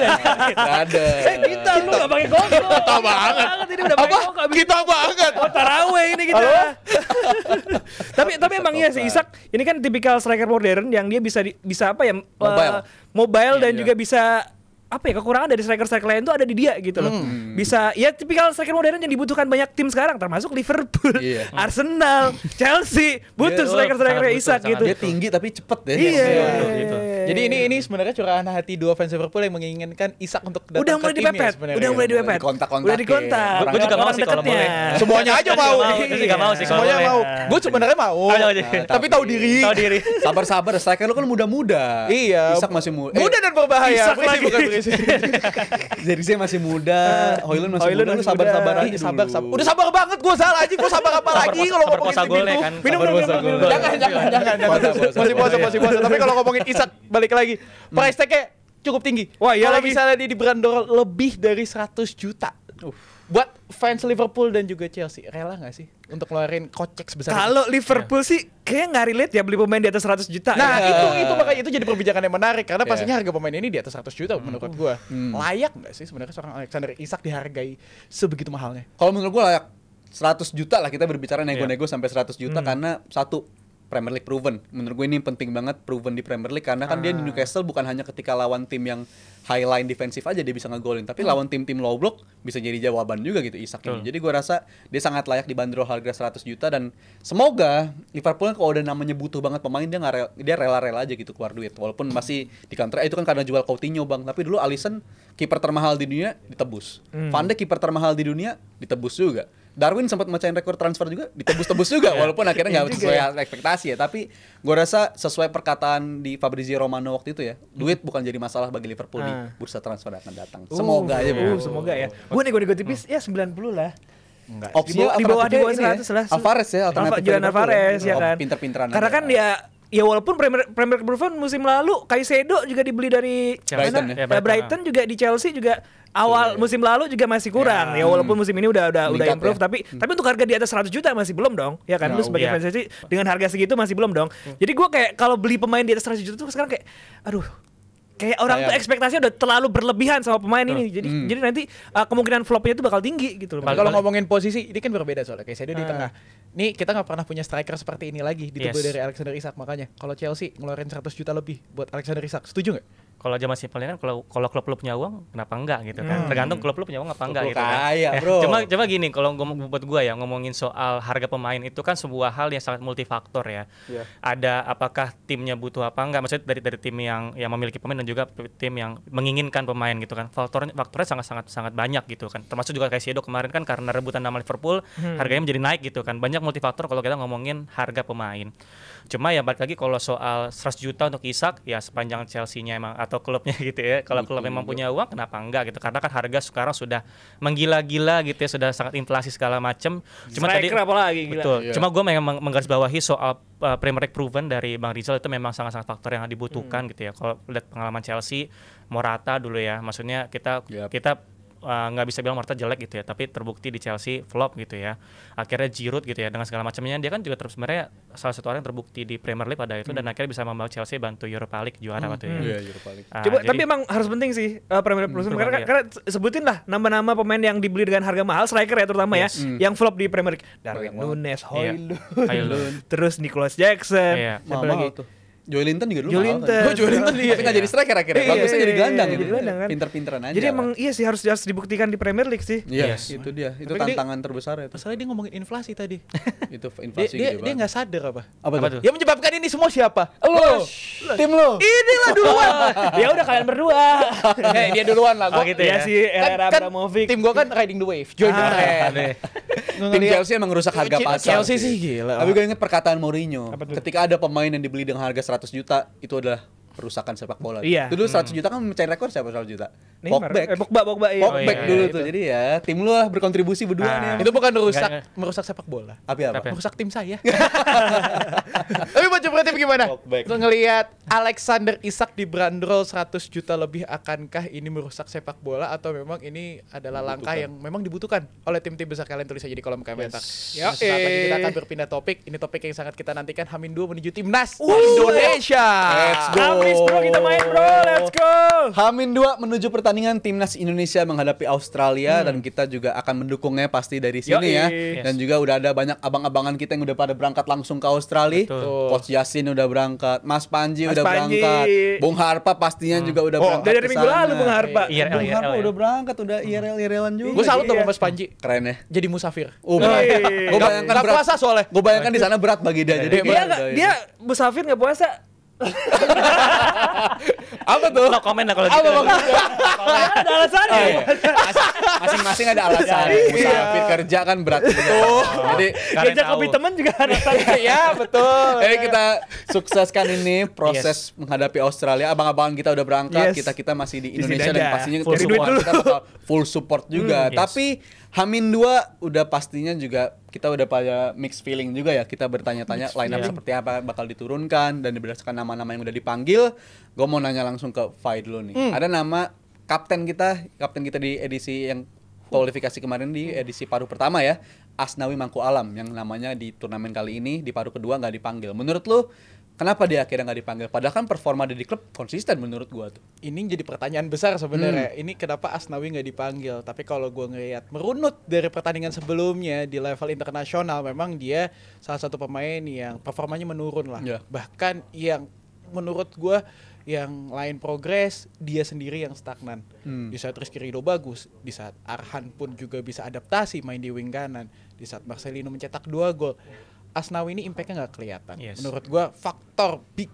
Gak ada. Kita lu gak pakai koko. Kita banget. Ini udah pakai koko. Kita banget. Oh taraweh ini kita. Tapi emang iya sih Isak ini kan tipikal striker modern yang dia bisa apa ya mobile dan juga bisa apa ya kekurangan dari striker-striker lain tuh ada di dia gitu loh. Bisa ya tipikal striker modern yang dibutuhkan banyak tim sekarang termasuk Liverpool, Arsenal, Chelsea butuh striker-striker kayak Isak gitu. Dia tinggi tapi cepet deh. Iya. Gitu. Jadi ini sebenarnya curahan hati dua fans Liverpool yang menginginkan Isak untuk datang ke timnya sebenarnya. Udah mulai dipepet. Udah dikontak. Gue juga mau sih kalau boleh. Semuanya aja mau. Gue juga mau sih kalau semuanya boleh. mau. Gue sebenarnya mau. Tapi tahu diri. Sabar, striker lu kan muda-muda. Iya. Isak masih muda. Muda dan berbahaya. Isak lagi. Bukan berisi. Jadi saya masih muda, Højlund masih muda, lu sabar-sabar aja dulu. Sabar. Udah sabar banget gue salah aja. Gue sabar apa lagi kalau ngomongin tim itu. Minum. Jangan. Masih puasa. Tapi kalau ngomongin Isak balik lagi. Price tag-nya cukup tinggi. Wah, iya kalau lagi. misalnya dia diberandol lebih dari 100 juta. Buat fans Liverpool dan juga Chelsea, rela nggak sih untuk ngeluarin kocek sebesar itu? Kalau Liverpool sih kayaknya nggak relate ya beli pemain di atas 100 juta. Nah itu makanya itu jadi perbincangan yang menarik karena pastinya harga pemain ini di atas 100 juta menurut gua. Layak nggak sih sebenarnya seorang Alexander Isak dihargai sebegitu mahalnya? Kalau menurut gua layak 100 juta lah kita berbicara nego-nego sampai 100 juta karena satu Premier League proven. Menurut gue ini penting banget proven di Premier League karena kan dia di Newcastle bukan hanya ketika lawan tim yang high line defensif aja dia bisa ngegolin, tapi lawan tim-tim low block bisa jadi jawaban juga gitu Isak ini. Jadi gue rasa dia sangat layak dibanderol harga 100 juta dan semoga Liverpool kalau udah namanya butuh banget pemain dia rela-rela aja gitu keluar duit walaupun masih di kontrak itu kan karena jual Coutinho Bang, tapi dulu Alisson kiper termahal di dunia ditebus. Van Dijk kiper termahal di dunia ditebus juga. Darwin sempat mecahin rekor transfer juga, ditebus-tebus juga walaupun akhirnya nggak sesuai ekspektasi ya. Tapi gue rasa sesuai perkataan di Fabrizio Romano waktu itu ya, duit bukan jadi masalah bagi Liverpool di bursa transfer akan datang. Semoga aja Bang. Semoga ya. Gue nego tipis ya 90 lah. Enggak. Opsinya Di bawah 100 lah. Alvarez ya, alternatif Julian Alvarez ya kan. Pinter-pinteran Karena aja. kan ya walaupun Premier Proven musim lalu Caicedo juga dibeli dari Brighton ya. Brighton juga di Chelsea juga awal musim lalu juga masih kurang ya walaupun musim ini udah improve ya. tapi untuk harga di atas 100 juta masih belum dong ya kan lu sebagai fans Chelsea dengan harga segitu masih belum dong. Jadi gue kayak kalau beli pemain di atas 100 juta tuh sekarang kayak aduh kayak orang tuh ekspektasinya udah terlalu berlebihan sama pemain ini. Jadi nanti kemungkinan flopnya itu bakal tinggi gitu loh. Kalau ngomongin posisi ini kan berbeda soalnya kayak saya di tengah. Nih kita nggak pernah punya striker seperti ini lagi ditunggu dari Alexander Isak, makanya kalau Chelsea ngeluarin 100 juta lebih buat Alexander Isak, setuju nggak? Kalau zaman simpelnya kan kalau klub lu punya uang kenapa enggak gitu kan. Tergantung klub lu punya uang apa enggak gitu kan. Kaya, bro. Coba gini kalau buat gua ya ngomongin soal harga pemain itu kan sebuah hal yang sangat multifaktor ya. Ada apakah timnya butuh apa enggak, maksudnya dari tim yang memiliki pemain dan juga tim yang menginginkan pemain gitu kan. Faktornya sangat banyak gitu kan. Termasuk juga kayak Caicedo kemarin kan karena rebutan nama Liverpool harganya menjadi naik gitu kan. Banyak multifaktor kalau kita ngomongin harga pemain. Cuma ya balik lagi kalau soal 100 juta untuk Isak ya sepanjang Chelsea-nya emang atau klubnya gitu ya. Kalau klub memang punya uang kenapa enggak gitu. Karena kan harga sekarang sudah menggila-gila gitu ya, sudah sangat inflasi segala macam. Cuma tadi apalagi gila. Betul. Cuma gue memang menggarisbawahi soal Premier League proven dari Bang Rizal itu memang sangat-sangat faktor yang dibutuhkan gitu ya. Kalau lihat pengalaman Chelsea, Morata dulu ya. Maksudnya kita nggak bisa bilang Morata jelek gitu ya, tapi terbukti di Chelsea flop gitu ya. Akhirnya Giroud gitu ya dengan segala macamnya dia kan juga terus sebenarnya salah satu orang yang terbukti di Premier League pada itu dan akhirnya bisa membawa Chelsea bantu Europa League juara waktu itu. Iya, Europa League. Coba tapi emang harus penting sih Premier League karena sebutin lah nama-nama pemain yang dibeli dengan harga mahal striker ya terutama ya yang flop di Premier League. Darwin Núñez, Højlund, terus Nicholas Jackson, siapa lagi? Joelinton juga dulu Joelinton tapi nggak jadi striker akhirnya. Bagusnya jadi gelandang jadi gelandang kan. Pinter-pinteran aja. Jadi emang iya sih harus dibuktikan di Premier League sih. Yes. Itu dia. Itu Tapi tantangan terbesar itu. Masalahnya dia ngomongin inflasi tadi. Itu inflasi dia nggak sadar apa tuh? Yang menyebabkan ini semua siapa? Tim lo. Inilah duluan. Ya udah kalian berdua. Dia duluan lah. Oh gitu ya si era Abramovich. Tim gua kan riding the wave. Join the trend. Tim Chelsea emang rusak harga pasar. Chelsea sih gila. Tapi gue inget perkataan Mourinho. Ketika ada pemain yang dibeli dengan harga 100 juta, itu adalah perusakan sepak bola. Iya. Dulu 100 juta kan mencari rekor siapa 100 juta? Pogba iya. Pogba dulu tuh. Jadi ya tim lu lah berkontribusi berdua nih. Itu bukan merusak sepak bola. Apa? Merusak tim saya. Tapi baca tim gimana? Ngelihat Alexander Isak dibanderol 100 juta lebih, akankah ini merusak sepak bola atau memang ini adalah langkah yang memang dibutuhkan oleh tim-tim besar? Kalian tulis aja di kolom komentar. Saat lagi kita akan berpindah topik. Ini topik yang sangat kita nantikan. H-2 menuju timnas Indonesia. Let's go. Guys, bro, kita main bro, let's go. H-2 menuju pertandingan timnas Indonesia menghadapi Australia dan kita juga akan mendukungnya pasti dari sini ya. Dan juga udah ada banyak abang-abangan kita yang udah pada berangkat langsung ke Australia. Coach Yasin udah berangkat, Mas Panji udah berangkat, Bung Harpa pastinya juga udah berangkat. Dari minggu lalu Bung Harpa. Bung Harpa udah berangkat, udah IRL-IRLan juga. Gue salut sama Mas Panji. Keren ya. Jadi musafir. Gue bayangkan gak puasa soalnya. Gue bayangkan di sana berat bagi dia. Jadi dia musafir nggak puasa. Apa tuh? No comment lah kalau gitu. Ada alasannya. Masing-masing ada alasan. Musafir kerja kan berat juga. Jadi ngajak kopi temen juga ada alasannya. Ya betul. Jadi kita sukseskan ini proses menghadapi Australia. Abang-abangan kita udah berangkat, kita masih di Indonesia dan pastinya kita bakal full support juga. Tapi H-2 udah pastinya juga kita udah pada mixed feeling juga ya. Kita bertanya-tanya line up seperti apa bakal diturunkan dan berdasarkan nama-nama yang udah dipanggil. Gue mau nanya langsung ke Fai dulu nih. Ada nama kapten kita di edisi yang kualifikasi kemarin di edisi paruh pertama ya, Asnawi Mangku Alam yang namanya di turnamen kali ini di paruh kedua nggak dipanggil. Menurut lu kenapa dia akhirnya nggak dipanggil? Padahal kan performa dia di klub konsisten menurut gua tuh. Ini jadi pertanyaan besar sebenarnya. Ini kenapa Asnawi nggak dipanggil? Tapi kalau gua ngelihat merunut dari pertandingan sebelumnya di level internasional, memang dia salah satu pemain yang performanya menurun lah. Bahkan yang menurut gua yang lain progres, dia sendiri yang stagnan. Di saat Rizky Ridho bagus, di saat Arhan pun juga bisa adaptasi main di wing kanan, di saat Marcelino mencetak 2 gol, Asnawi ini impact-nya nggak kelihatan. Menurut gua faktor big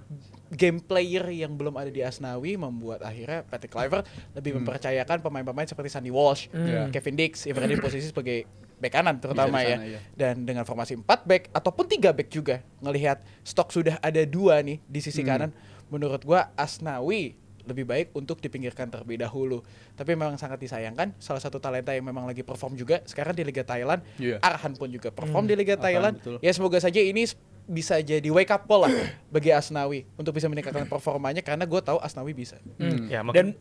game player yang belum ada di Asnawi membuat akhirnya Patrick Kluivert lebih mempercayakan pemain-pemain seperti Sandy Walsh, Kevin Dix yang berada di posisi sebagai bek kanan terutama ya. Dan dengan formasi 4 back ataupun 3 back juga, ngelihat stok sudah ada 2 nih di sisi kanan, menurut gua Asnawi lebih baik untuk dipinggirkan terlebih dahulu. Tapi memang sangat disayangkan, salah satu talenta yang memang lagi perform juga sekarang di Liga Thailand. Arhan pun juga perform di Liga Thailand. Ya semoga saja ini bisa jadi wake up call lah bagi Asnawi untuk bisa meningkatkan performanya, karena gue tahu Asnawi bisa. Ya, mungkin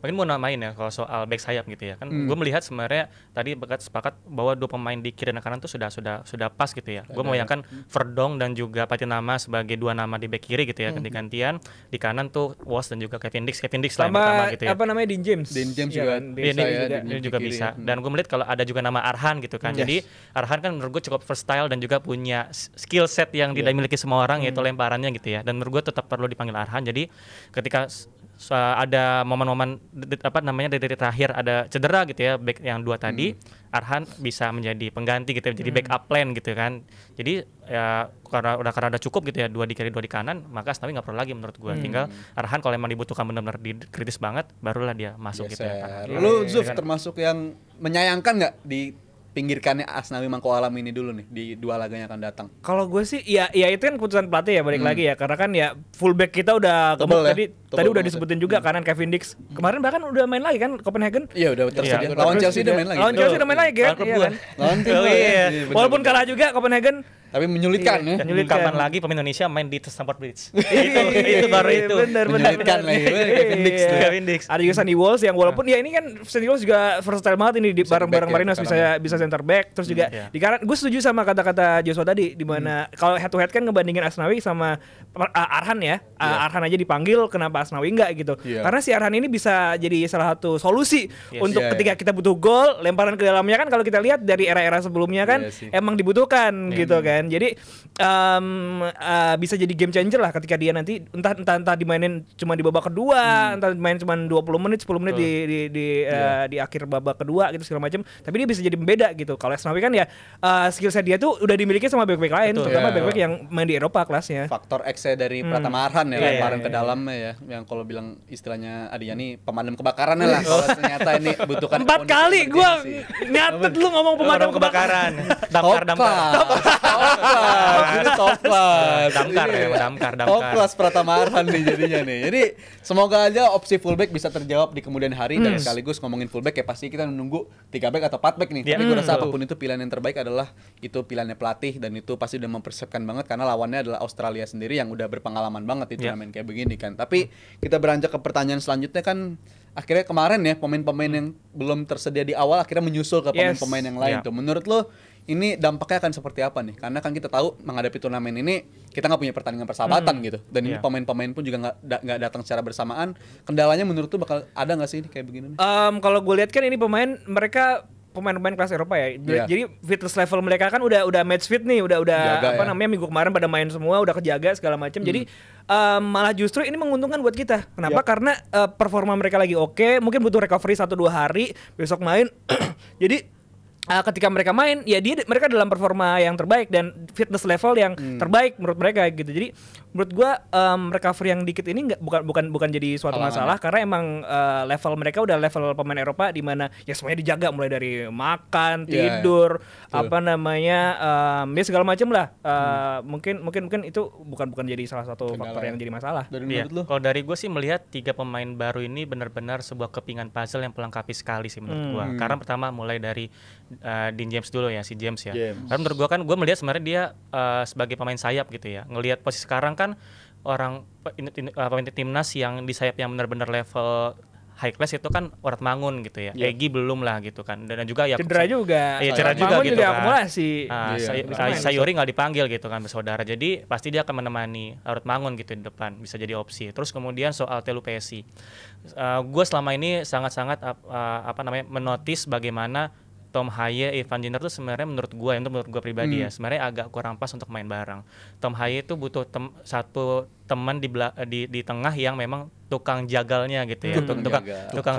mau namain ya kalau soal back sayap gitu ya kan. Gue melihat sebenarnya tadi sepakat bahwa 2 pemain di kiri dan kanan tuh sudah pas gitu ya. Gue membayangkan Verdong dan juga Patinama sebagai 2 nama di back kiri gitu ya, ganti-gantian. Di kanan tuh Walsh dan juga Kevin Dix lah yang pertama gitu ya. Apa namanya, Dean James juga bisa. Dan gue melihat kalau ada juga nama Arhan gitu kan. Jadi Arhan kan menurut gue cukup versatile dan juga punya skill set yang tidak dimiliki semua orang, yaitu lemparannya gitu ya. Dan menurut gue tetap perlu dipanggil Arhan. Jadi ketika ada momen-momen dari terakhir ada cedera gitu ya, back yang 2 tadi, Arhan bisa menjadi pengganti gitu ya, jadi backup plan gitu kan. Jadi ya karena udah cukup gitu ya, 2 di kiri 2 di kanan, maka Asnawi nggak perlu lagi menurut gue. Tinggal Arhan kalau memang dibutuhkan benar-benar kritis banget, barulah dia masuk gitu ya. Lu Zuf termasuk yang menyayangkan nggak di pinggirkannya Asnawi Mangku Alam ini dulu nih di 2 laga yang akan datang? Kalau gue sih ya itu kan keputusan pelatih ya, balik lagi ya, karena kan ya fullback kita udah tadi udah disebutin juga kanan Kevin Dix. Kemarin bahkan udah main lagi kan Copenhagen. Iya udah tersedia. Lawan Chelsea udah main lagi. Lawan Chelsea udah main lagi kan? Iya kan? Walaupun kalah juga Copenhagen, tapi menyulitkan ya. Kapan lagi pemain Indonesia main di Stamford Bridge? itu baru itu. Menyulitkan lagi Kevin Dix. Ada juga Sandy Walsh yang walaupun ya ini kan Sandy Walsh juga versatile banget ini di bareng-bareng Marinos, bisa center back, terus juga di kanan. Gue setuju sama kata-kata Joshua tadi, di mana kalau head to head kan ngebandingin Asnawi sama Arhan ya. Arhan aja dipanggil, kenapa Asnawi enggak gitu. Karena si Arhan ini bisa jadi salah satu solusi untuk ketika kita butuh gol, lemparan ke dalamnya kan kalau kita lihat dari era-era sebelumnya kan emang dibutuhkan gitu kan. Jadi bisa jadi game changer lah ketika dia nanti entah dimainin cuma di babak kedua, entah dimainin cuma 20 menit, 10 menit di akhir babak kedua gitu segala macam. Tapi dia bisa jadi pembeda gitu. Kalau Asnawi kan ya skill set dia tuh udah dimiliki sama back-back lain, terutama back-back yang main di Eropa kelasnya. Faktor X-nya dari Pratama Arhan ya, lemparan ke dalamnya ya. Yang kalau bilang istilahnya Adiani pemadam kebakaran lah. Kalau ternyata ini butuhkan 4 kali gue nyatet lu ngomong pemadam kebakaran. Damkar. Top class. Damkar. Top class Pratama Arhan nih jadinya nih. Jadi semoga aja opsi fullback bisa terjawab di kemudian hari, dan sekaligus ngomongin fullback ya pasti kita menunggu 3 back atau 4 back nih. Tapi gue rasa apapun itu pilihan yang terbaik adalah itu pilihannya pelatih, dan itu pasti udah mempersiapkan banget karena lawannya adalah Australia sendiri yang udah berpengalaman banget di turnamen kayak begini kan. Tapi kita beranjak ke pertanyaan selanjutnya kan, akhirnya kemarin ya pemain-pemain yang belum tersedia di awal akhirnya menyusul ke pemain-pemain yang lain tuh. Menurut lo ini dampaknya akan seperti apa nih? Karena kan kita tahu menghadapi turnamen ini kita nggak punya pertandingan persahabatan gitu, dan ini pemain-pemain pun juga nggak datang secara bersamaan. Kendalanya menurut tuh bakal ada nggak sih kayak begini? Kalau gue lihat kan ini mereka pemain-pemain kelas Eropa ya. Jadi fitness level mereka kan udah match fit nih, udah jaga, namanya minggu kemarin pada main semua, udah kejaga segala macam. Jadi malah justru ini menguntungkan buat kita. Kenapa? Karena performa mereka lagi oke, mungkin butuh recovery 1-2 hari, besok main. Jadi ketika mereka main, ya mereka dalam performa yang terbaik dan fitness level yang terbaik menurut mereka gitu. Jadi menurut gua recovery yang dikit ini bukan jadi suatu masalah karena emang level mereka udah level pemain Eropa di mana ya semuanya dijaga mulai dari makan, tidur, ya segala macam lah. Mungkin itu bukan jadi salah satu faktor yang jadi masalah. Kalau dari gue sih melihat 3 pemain baru ini benar-benar sebuah kepingan puzzle yang pelengkapi sekali sih menurut gua. Karena pertama mulai dari Dean James dulu ya, si James ya. Karena menurut gue melihat sebenarnya dia sebagai pemain sayap gitu ya. Ngelihat posisi sekarang kan orang pemain timnas yang di sayap yang benar-benar level high class itu kan Orat Mangun gitu ya. Egy belum lah gitu kan. Dan juga ya cedera juga. Iya, cedera juga gitu juga kan. Akumulasi. Sayuri nggak dipanggil gitu kan bersaudara. Jadi pasti dia akan menemani Orat Mangun gitu di depan, bisa jadi opsi. Terus kemudian soal Telu Pesi. Gue selama ini sangat-sangat menotis bagaimana Tom Haye, Ivan Giner tuh sebenarnya menurut gue pribadi ya sebenarnya agak kurang pas untuk main bareng. Tom Haye tuh butuh satu teman di tengah yang memang tukang jagalnya gitu ya,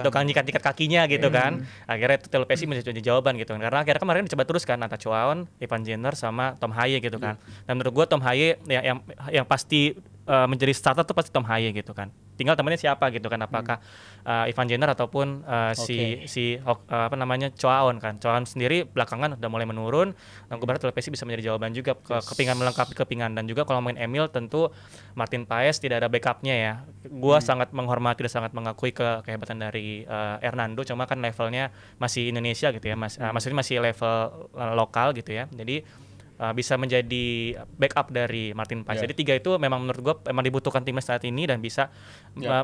tukang nyikat kakinya gitu kan. Akhirnya itu Telu Pesi menjadi jawaban gitu kan. Karena akhirnya kemarin dicoba terus kan antara Choaon, Ivan Giner sama Tom Haye gitu kan. Dan menurut gue Tom Haye yang pasti menjadi starter tuh pasti Tom Haye gitu kan. Tinggal temannya siapa gitu kan, apakah Ivan Giner ataupun Choaon kan. Choaon sendiri belakangan udah mulai menurun, dan gue berharap Telu Pesi bisa menjadi jawaban juga kepingan melengkapi kepingan. Dan juga kalau main Emil tentu Martin Paes tidak ada backupnya ya. Gue sangat menghormati dan sangat mengakui kehebatan dari Hernando, cuma kan levelnya masih Indonesia gitu ya, maksudnya masih level lokal gitu ya. Jadi bisa menjadi backup dari Martin Paes. Jadi 3 itu memang menurut gue memang dibutuhkan timnas saat ini dan bisa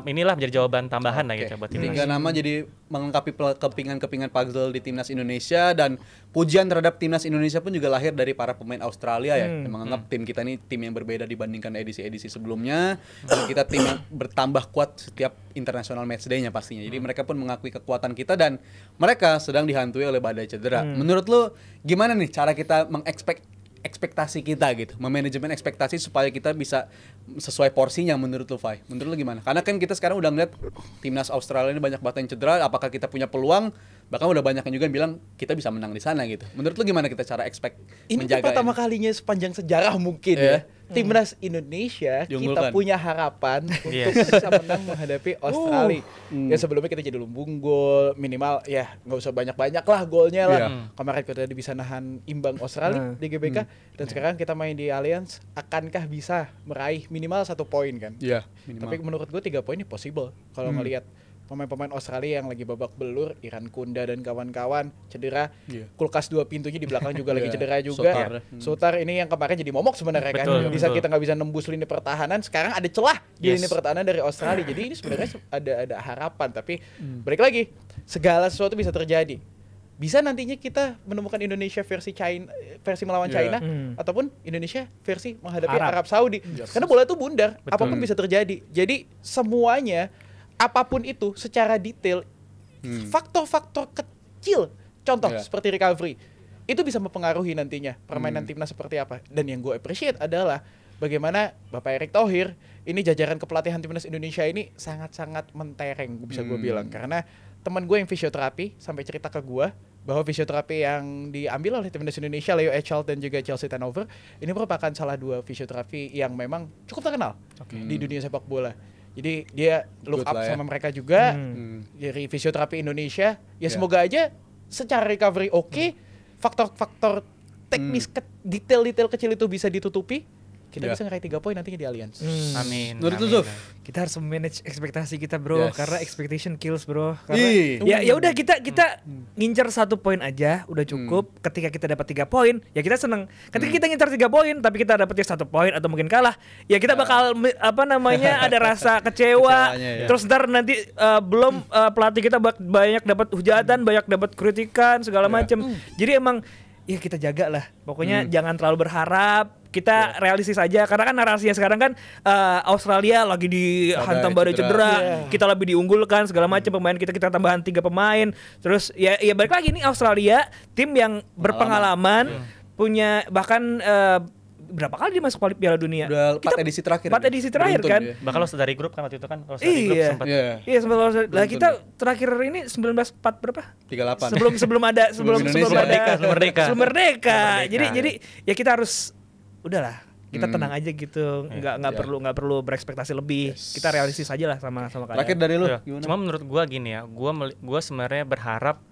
inilah menjadi jawaban tambahan lah gitu buat timnas. 3 nama jadi melengkapi kepingan-kepingan puzzle di timnas Indonesia, dan pujian terhadap timnas Indonesia pun juga lahir dari para pemain Australia ya, yang menganggap tim kita ini tim yang berbeda dibandingkan edisi-edisi sebelumnya. Kita tim yang bertambah kuat setiap international matchday-nya pastinya. Jadi mereka pun mengakui kekuatan kita dan mereka sedang dihantui oleh badai cedera. Menurut lo gimana nih cara kita ekspektasi kita gitu, memanajemen ekspektasi supaya kita bisa sesuai porsinya menurut lu, Fai? Menurut lu gimana? Karena kan kita sekarang udah ngeliat timnas Australia ini banyak banget yang cedera, apakah kita punya peluang? Bahkan udah banyak yang juga bilang kita bisa menang di sana gitu. Menurut lu gimana kita cara ini pertama kalinya sepanjang sejarah mungkin ya. Timnas Indonesia kita punya harapan untuk bisa menang menghadapi Australia. Ya sebelumnya kita jadi lumbung gol, minimal ya nggak usah banyak-banyak lah golnya lah. Kemarin kita udah bisa nahan imbang Australia di GBK, dan sekarang kita main di Allianz, akankah bisa meraih minimal 1 poin kan? Tapi menurut gue 3 poin ini possible kalau ngelihat pemain-pemain Australia yang lagi babak belur, Iran Kunda dan kawan-kawan cedera, kulkas 2 pintunya di belakang juga lagi cedera juga. Sutar ini yang kemarin jadi momok sebenarnya kan. Di saat kita nggak bisa nembus lini pertahanan, sekarang ada celah di lini pertahanan dari Australia. Jadi ini sebenarnya ada harapan, tapi balik lagi, segala sesuatu bisa terjadi. Bisa nantinya kita menemukan Indonesia versi melawan China, ataupun Indonesia versi menghadapi Arab Saudi. Karena bola itu bundar, apapun bisa terjadi. Jadi semuanya, apapun itu secara detail, faktor-faktor kecil, contoh seperti recovery, itu bisa mempengaruhi nantinya permainan timnas seperti apa. Dan yang gue appreciate adalah bagaimana Bapak Erick Thohir, ini jajaran kepelatihan timnas Indonesia ini sangat-sangat mentereng, bisa gue bilang. Karena teman gue yang fisioterapi sampai cerita ke gue bahwa fisioterapi yang diambil oleh timnas Indonesia, Leo Echalt dan juga Chelsea Tanover, ini merupakan salah 2 fisioterapi yang memang cukup terkenal di dunia sepak bola. Jadi dia look up sama mereka juga dari fisioterapi Indonesia. Ya semoga aja secara recovery faktor-faktor teknis detail-detail kecil itu bisa ditutupi. Kita bisa ngeraih 3 poin nantinya di Allianz. Amin. Menurut lu, Zuf? Kita harus manage ekspektasi kita, bro. Karena expectation kills, bro. Karena ya udah kita ngincer 1 poin aja udah cukup. Ketika kita dapat 3 poin, ya kita seneng. Ketika kita ngincer 3 poin tapi kita dapetnya 1 poin atau mungkin kalah, ya kita bakal ada rasa kecewa. Terus ntar nanti pelatih kita banyak dapat hujatan, banyak dapat kritikan segala macam. Jadi emang ya kita jaga lah. Pokoknya jangan terlalu berharap. Kita realistis aja karena kan narasinya sekarang kan Australia lagi dihantam badai cedera, kita lebih diunggulkan segala macam, pemain kita tambahan 3 pemain. Terus ya balik lagi nih, Australia tim yang berpengalaman, punya bahkan berapa kali dia masuk Piala Dunia? Udah 4 edisi terakhir. 4 edisi terakhir kan. Ya. Bahkan lolos dari grup kan waktu itu kan, lolos dari grup sempat. Iya, sempat lolos. Lah kita terakhir ini 1904 berapa? 38. Sebelum Merdeka. Jadi ya kita harus udahlah, kita tenang aja gitu. Nggak perlu berekspektasi lebih. Kita realistis aja lah sama kalian. Terakhir dari lu gimana? Cuma menurut gua gini ya, gua sebenarnya berharap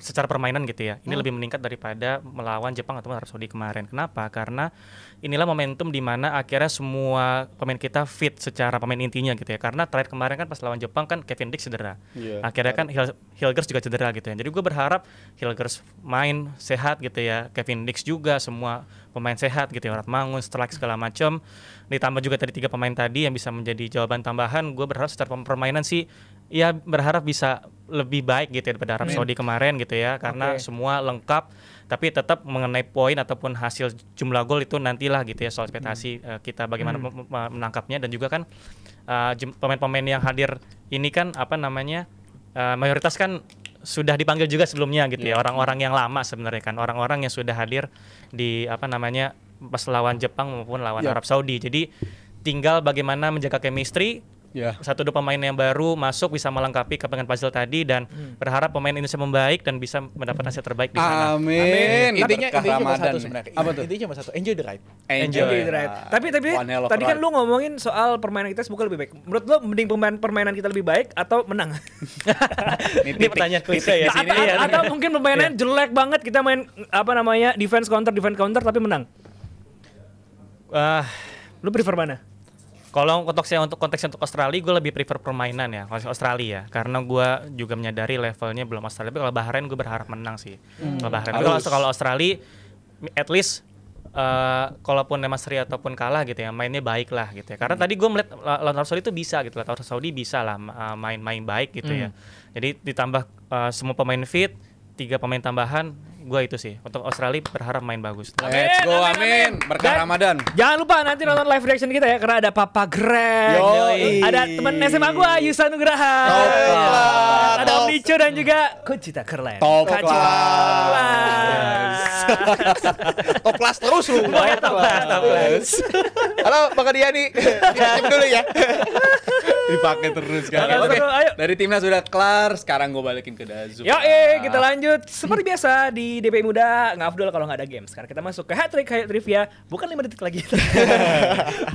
secara permainan gitu ya, ini lebih meningkat daripada melawan Jepang atau Arab Saudi kemarin. Kenapa? Karena inilah momentum di mana akhirnya semua pemain kita fit secara pemain intinya gitu ya. Karena terakhir kemarin kan pas lawan Jepang kan Kevin Dix cedera, akhirnya kan Hilgers juga cedera gitu ya. Jadi gue berharap Hilgers main sehat gitu ya, Kevin Dix juga, semua pemain sehat gitu ya, Ratmangun, Strike segala macam. Ditambah juga tadi 3 pemain tadi yang bisa menjadi jawaban tambahan. Gue berharap secara permainan sih ya berharap bisa lebih baik gitu ya daripada Arab Saudi kemarin gitu ya, karena semua lengkap. Tapi tetap mengenai poin ataupun hasil jumlah gol itu nantilah gitu ya, soal ekspektasi kita bagaimana menangkapnya. Dan juga kan pemain-pemain yang hadir ini kan mayoritas kan sudah dipanggil juga sebelumnya gitu ya, orang-orang yang lama sebenarnya kan, orang-orang yang sudah hadir di pas lawan Jepang maupun lawan Arab Saudi. Jadi tinggal bagaimana menjaga chemistry. 1-2 pemain yang baru masuk bisa melengkapi kepengen puzzle tadi, dan berharap pemain Indonesia membaik dan bisa mendapat hasil terbaik di sana. Amin. Intinya cuma satu sebenarnya. Intinya cuma satu, enjoy the ride. Enjoy the ride. Tapi tadi kan lu ngomongin soal permainan kita semoga lebih baik. Menurut lu mending permainan kita lebih baik atau menang? Ini pertanyaan klise ya sini ya. Atau mungkin permainan jelek banget, kita main defense counter tapi menang. Lu prefer mana? Kalau konteksnya untuk Australia, gue lebih prefer permainan ya, Australia, karena gue juga menyadari levelnya belum Australia. Tapi kalau Bahrain gue berharap menang sih. Kalau Bahrain, kalau Australia, at least kalaupun memang seri ataupun kalah gitu ya, mainnya baik lah gitu ya. Karena tadi gue melihat lawan Arab Saudi itu bisa gitu, lawan Arab Saudi bisa lah main baik gitu ya. Jadi ditambah semua pemain fit, 3 pemain tambahan, gue itu sih untuk Australia berharap main bagus. Let's go, amin. Berkah Ramadan. Jangan lupa nanti nonton live reaction kita ya, karena ada Papa Greg, ada teman SMA gue Yusa Nugraha, ada Om Nico dan juga Coach Cita Kerlen. Top class terus lu. Top class. Halo Bang Diani, diam dulu ya. Dipakai terus kan. Oke. Dari timnas sudah kelar, sekarang gue balikin ke Dazu. Kita lanjut seperti biasa di DPI Muda, nggak afdol kalau nggak ada game. Sekarang kita masuk ke hat trick trivia, bukan 5 detik lagi.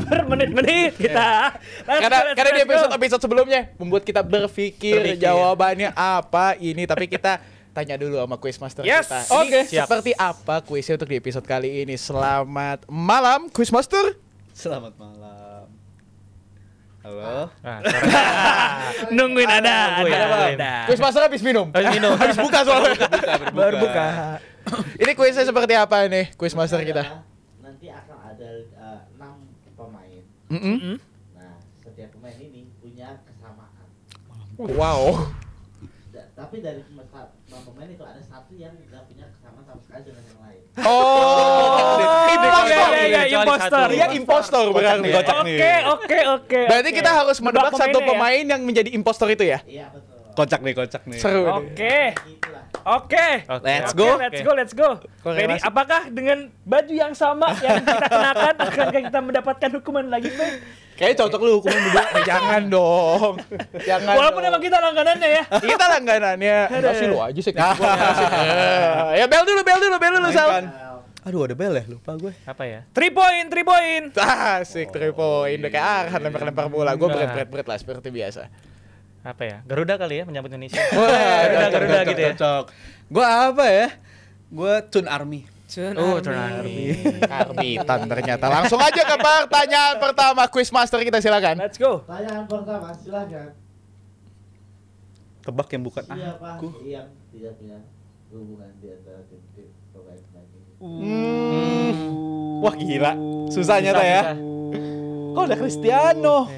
Bermenit-menit kita. Karena di episode sebelumnya membuat kita berpikir jawabannya apa ini, tapi kita tanya dulu sama quizmaster kita. Oke. Seperti apa kuisnya untuk di episode kali ini? Selamat malam quizmaster. Selamat malam. Halo. Nungguin ada. Quizmaster habis minum. Habis buka soalnya. Baru buka. Ini kuisnya seperti apa nih quizmaster kita? Nanti akan ada 6 pemain. Nah, setiap pemain ini punya kesamaan. Wow. Tapi dari 6 pemain itu ada satu yang tidak punya kesamaan sama sekali dengan yang lain. Impostor. Dia impostor berarti. Oke. Berarti kita harus menebak satu pemain yang menjadi impostor itu ya? Iya, betul. Kocak nih. Seru. Oke. Let's go. Ready? Apakah dengan baju yang sama yang kita kenakan akan kita mendapatkan hukuman lagi, Bang? Kayaknya cocok lu hukuman berdua. Jangan dong. Walaupun emang kita langganannya ya. Kita langganannya. Enggak sih, lu aja sih. Ya bel dulu Sal. Aduh, ada bel ya, lupa gue. Apa ya? 3 point. Asik 3 point. Udah kayak Arhan lempar bola. Gue berat lah seperti biasa. Apa ya? Garuda kali ya menyambut Indonesia. Garuda gitu ya. Cocok. Gue apa ya? Gue Tun Army. Tun Army. Karbitan ternyata. Langsung aja ke pertanyaan pertama quizmaster kita, silakan. Let's go. Pertanyaan pertama, silakan. Tebak yang bukan Siapa aku. yang tidak punya hubungan di antara tim-tim pemain ini? Wah gila. Susahnya tuh ya. Kok ada Cristiano?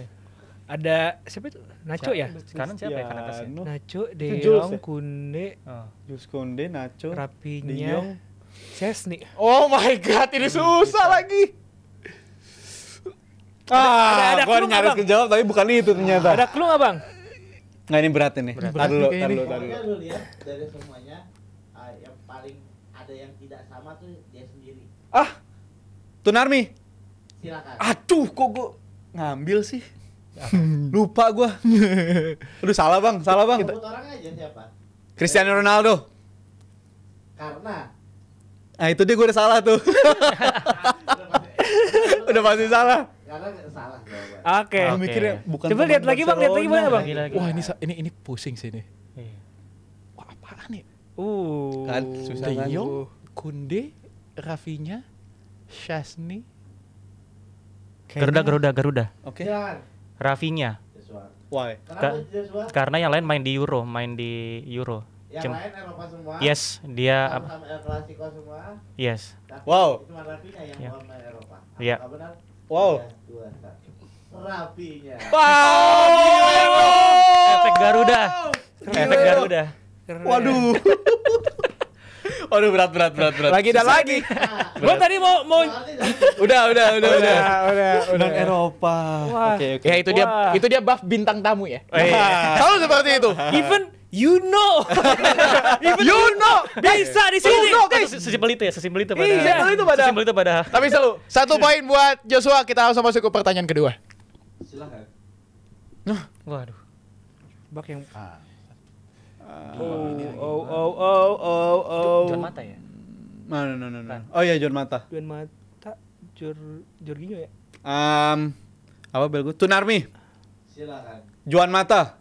Ada siapa itu? Nacho ya? Kanan siapa ya kanan atas? Nacho, De Jules Jong, ya? Kunde, Jules Kounde, Nacho, Rapinya. De Jong, Chesney. Oh my god, ini susah lagi. Ada Gua clue nggak, nyaris Bang? kejawab tapi bukan itu ternyata. Ada clue nggak, Bang? Nggak, ini berat ini. Tar dulu. Pokoknya lu lihat dari semuanya yang paling ada yang tidak sama tuh dia sendiri. Tunarmi. Silakan. Aduh, kok gua ngambil sih? Lupa gua. Aduh, salah bang. Sebut orang aja siapa? Cristiano Ronaldo. Karena Itu dia, gua udah salah tuh. Udah pasti salah. karena salah jawaban. Oke. Oke. Mikirnya bukan. Coba lihat lagi, Bang. Lihat lagi mana, Bang? Lagi. Wah, ini pusing sih nih. Iya. Wah, apaan nih? Kan susah De kan. Jong, Kunde, Rafinha, Chesney. Garuda. Oke. Silakan. Rafinha. Joshua. Why? Kenapa Joshua? Karena yang lain main di Euro. Yang lain Eropa semua. Yes, dia Sama El Clasico semua. yes. Tapi Wow. Cuma Rafinha yang Iya. bukan main Eropa. Iya. Apakah benar? Wow. 3, 2, 1. Rafinha. Efek Garuda. Efek Garuda. Waduh. Waduh, berat. Lagi dan lagi. Gua tadi mau Udah. Udah. Eropa. Wah. Oke. Ya Wah. itu dia buff bintang tamu ya. Iya. Selalu seperti itu. even you know. Bisa di sini. Sesimpel itu ya, sesimpel itu pada. Iya, Sesimpel itu pada. Tapi seru. 1 poin buat Joshua. Kita langsung masuk ke pertanyaan kedua. Silakan. Waduh. Bak yang Juan mata ya? No. Oh iya, John Mata. Juan Mata, Jorginho ya? Apa bel gue? Tunarmi. Silakan. Juan Mata.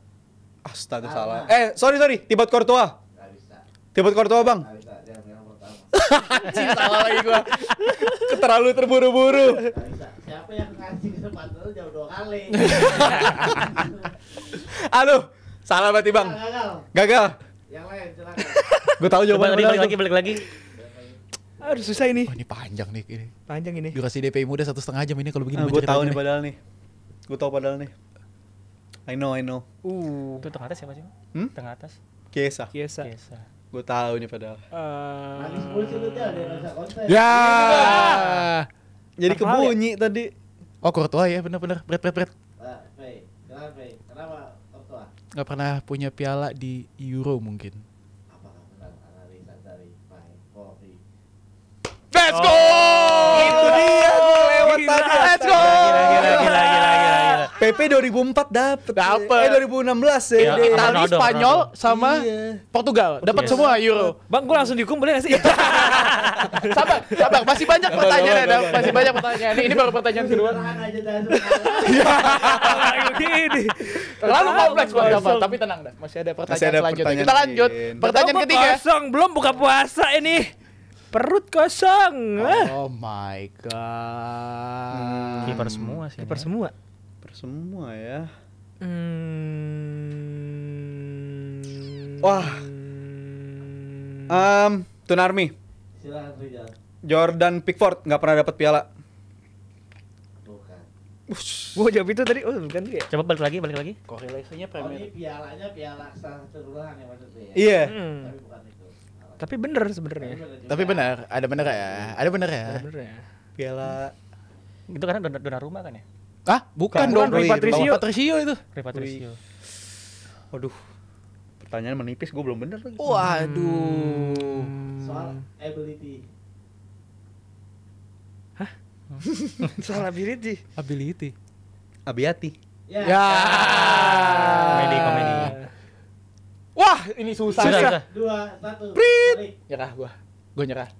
Astaga, salah. Sorry. Thibaut Courtois. Enggak bisa. Thibaut Courtois, Bang. Enggak bisa. Dia yang pertama. Anjing, salah lagi gua. Terlalu terburu-buru. Enggak bisa. Siapa yang ngasih kesempatan lu jauh 2 kali? Aduh, salah berarti, Bang. Gagal. Yang lain silakan. Gue tahu jawaban Balik lagi. Aduh susah ini. Oh, ini panjang nih ini. Panjang ini. Durasi DPI muda 1,5 jam ini kalau begini. Gue tahu nih padahal nih. Gue tahu padahal nih. I know. Itu tengah atas siapa sih? Tengah atas. Kiesa. Kiesa. Gue tahu nih padahal. Nangis pulsi lu dia nggak usah konten. Ya. Jadi kebunyi tadi. Oh, Courtois ya, benar. Berat. Fei, silakan Fei. Kenapa Courtois? Nggak pernah punya piala di Euro mungkin. Apakah benar analisa dari Pak Kofi? Let's go. Itu dia, gue lewat tadi. Let's go. Gila. PP 2004 dapet. 2016 ya. Iya, dia. Itali, Ronaldo. Spanyol sama Iya. Portugal dapat semua Euro. Bang, gua langsung dihukum boleh gak sih? Sabar, masih banyak pertanyaan ada, masih banyak pertanyaan. Ini baru pertanyaan kedua. Sederhana aja dah sekarang. Gini. Terlalu kompleks buat Gamal, tapi tenang dah. Masih ada pertanyaan selanjutnya. Kita lanjut. Pertanyaan Perut ketiga. Kosong, belum buka puasa ini. Perut kosong. Oh my god. Kiper semua sih. Kiper semua. Semua ya. Wah. Tunarmi. Silakan Rizal. Jordan Pickford nggak pernah dapat piala. Bukan. Gua jawab itu tadi. Oh, bukan dia. Coba balik lagi. Korelasinya Oh, ini pialanya piala keseluruhan ya maksudnya ya? Iya. Tapi bukan itu. Tapi bener sebenarnya. Tapi benar, ada benar ya. Ada benar ya. Bener ya. Piala. Itu karena Donnarumma kan ya? Ah, bukan Bukan, dong. Rui Patricio. Patricio itu. Rui Patricio. Waduh. Pertanyaan menipis, gue belum bener lagi. Waduh. Soal ability. Soal ability. Ability. Abiati. Ya. Ya. Komedi. Wah, ini susah. Sudah. 2, 1. Balik. Nyerah gua. Gua nyerah.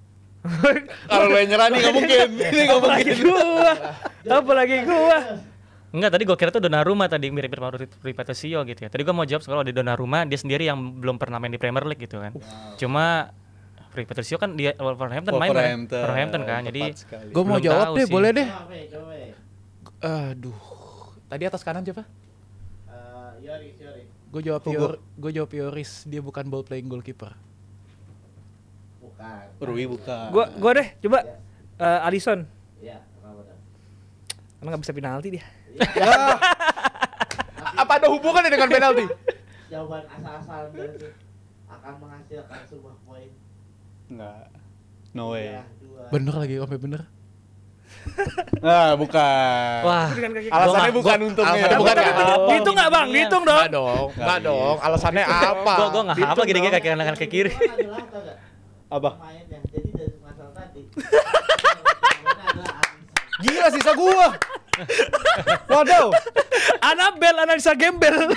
Kalau lo yang nyerah nih nggak mungkin. Ini nggak mungkin. Apalagi gua. Enggak, tadi gue kira tuh Donnarumma tadi mirip-mirip sama Rui Patricio gitu ya. Tadi gue mau jawab soal di Donnarumma dia sendiri yang belum pernah main di Premier League gitu kan. Cuma Rui Patricio kan dia Wolverhampton main kan. Wolverhampton kan. Jadi Gua mau belum jawab tahu deh, sih. boleh deh. Coba. Aduh. Tadi atas kanan siapa? Yoris. Gue jawab Yoris, dia bukan ball playing goalkeeper. Bukan. Rui bukan. Gua deh coba Alisson. Iya, kenapa dah? Karena enggak bisa penalti dia. Apa ada hubungannya dengan penalti? Jawaban asal-asalan dari itu akan menghasilkan sebuah poin. Enggak. No way. Bener lagi, sampai bener. Nah, bukan. Wah. Alasannya bukan untungnya. alasannya bukan Dihitung nggak bang? Dihitung dong. Enggak dong. Alasannya apa? Gue nggak hafal gini kaki kanan ke kiri. Apa? Pemainnya. Jadi dari masalah tadi. Gila sisa gua. Waduh. Anabel, analisa gembel.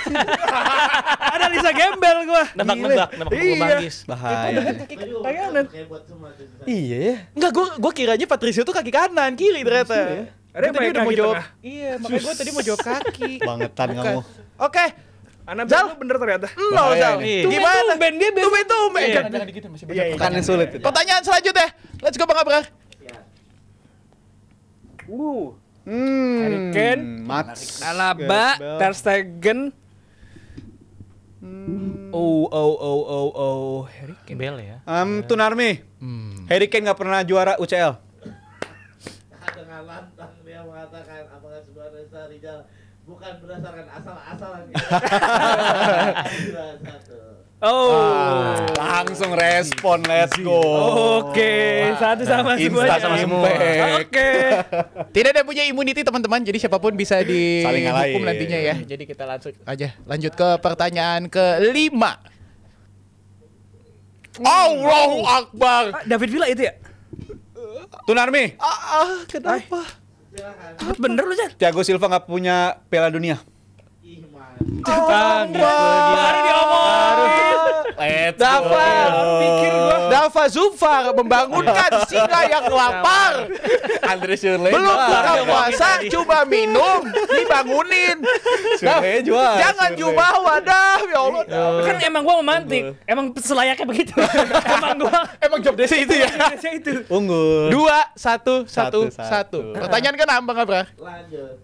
Analisa gembel gua. Nebak bulu manggis. Bahaya. Kaki kanan. Iya ya. Enggak, gua kiranya Patricio tuh kaki kanan, kiri ternyata. Ada yang Gua tadi pakai udah mau kaki jawab. tengah. Iya, makanya gua tadi mau jawab kaki. Bangetan Bukan. kamu. Oke. Anabel Zal. lu bener ternyata. Lo, Zal. nih. Gimana? Tumben dia biasa. Tumben. Iya. Jangan gitu, masih Iya, banyak Bukan yang sulit. itu. pertanyaan selanjutnya. Let's go Bang Abrar. Harry Kane. Mats. Alaba, Ter Stegen. Harry Kane. Bel ya. Tunarmi. Harry Kane nggak pernah juara UCL. Dengan lantang dia mengatakan apakah sebuah Reza Rizal bukan berdasarkan asal-asalan. 2-1. Langsung respon, let's go. Oke, satu sama semuanya. sama semua. Oke. Tidak ada punya immunity teman-teman, jadi siapapun bisa Saling ngalahin. dihukum nantinya ya. Jadi kita langsung aja lanjut ke pertanyaan ke-5. Allahu Akbar. David Villa itu ya? Tunarmi. Kenapa? Bener lu, Jan? Thiago Silva nggak punya Piala Dunia. Baru diomongin. Dava, Dava Zufar membangunkan singa yang lapar. Andre Schürrle. Belum buka puasa, coba minum, dibangunin. Schürrle juara. Jangan jubah wadah, ya Allah. Kan emang gua memantik. Emang selayaknya begitu. Emang job desa itu ya. Itu. Unggul. 2-1-1-1. Satu. Pertanyaan ke-6 Bang Abrar. Lanjut.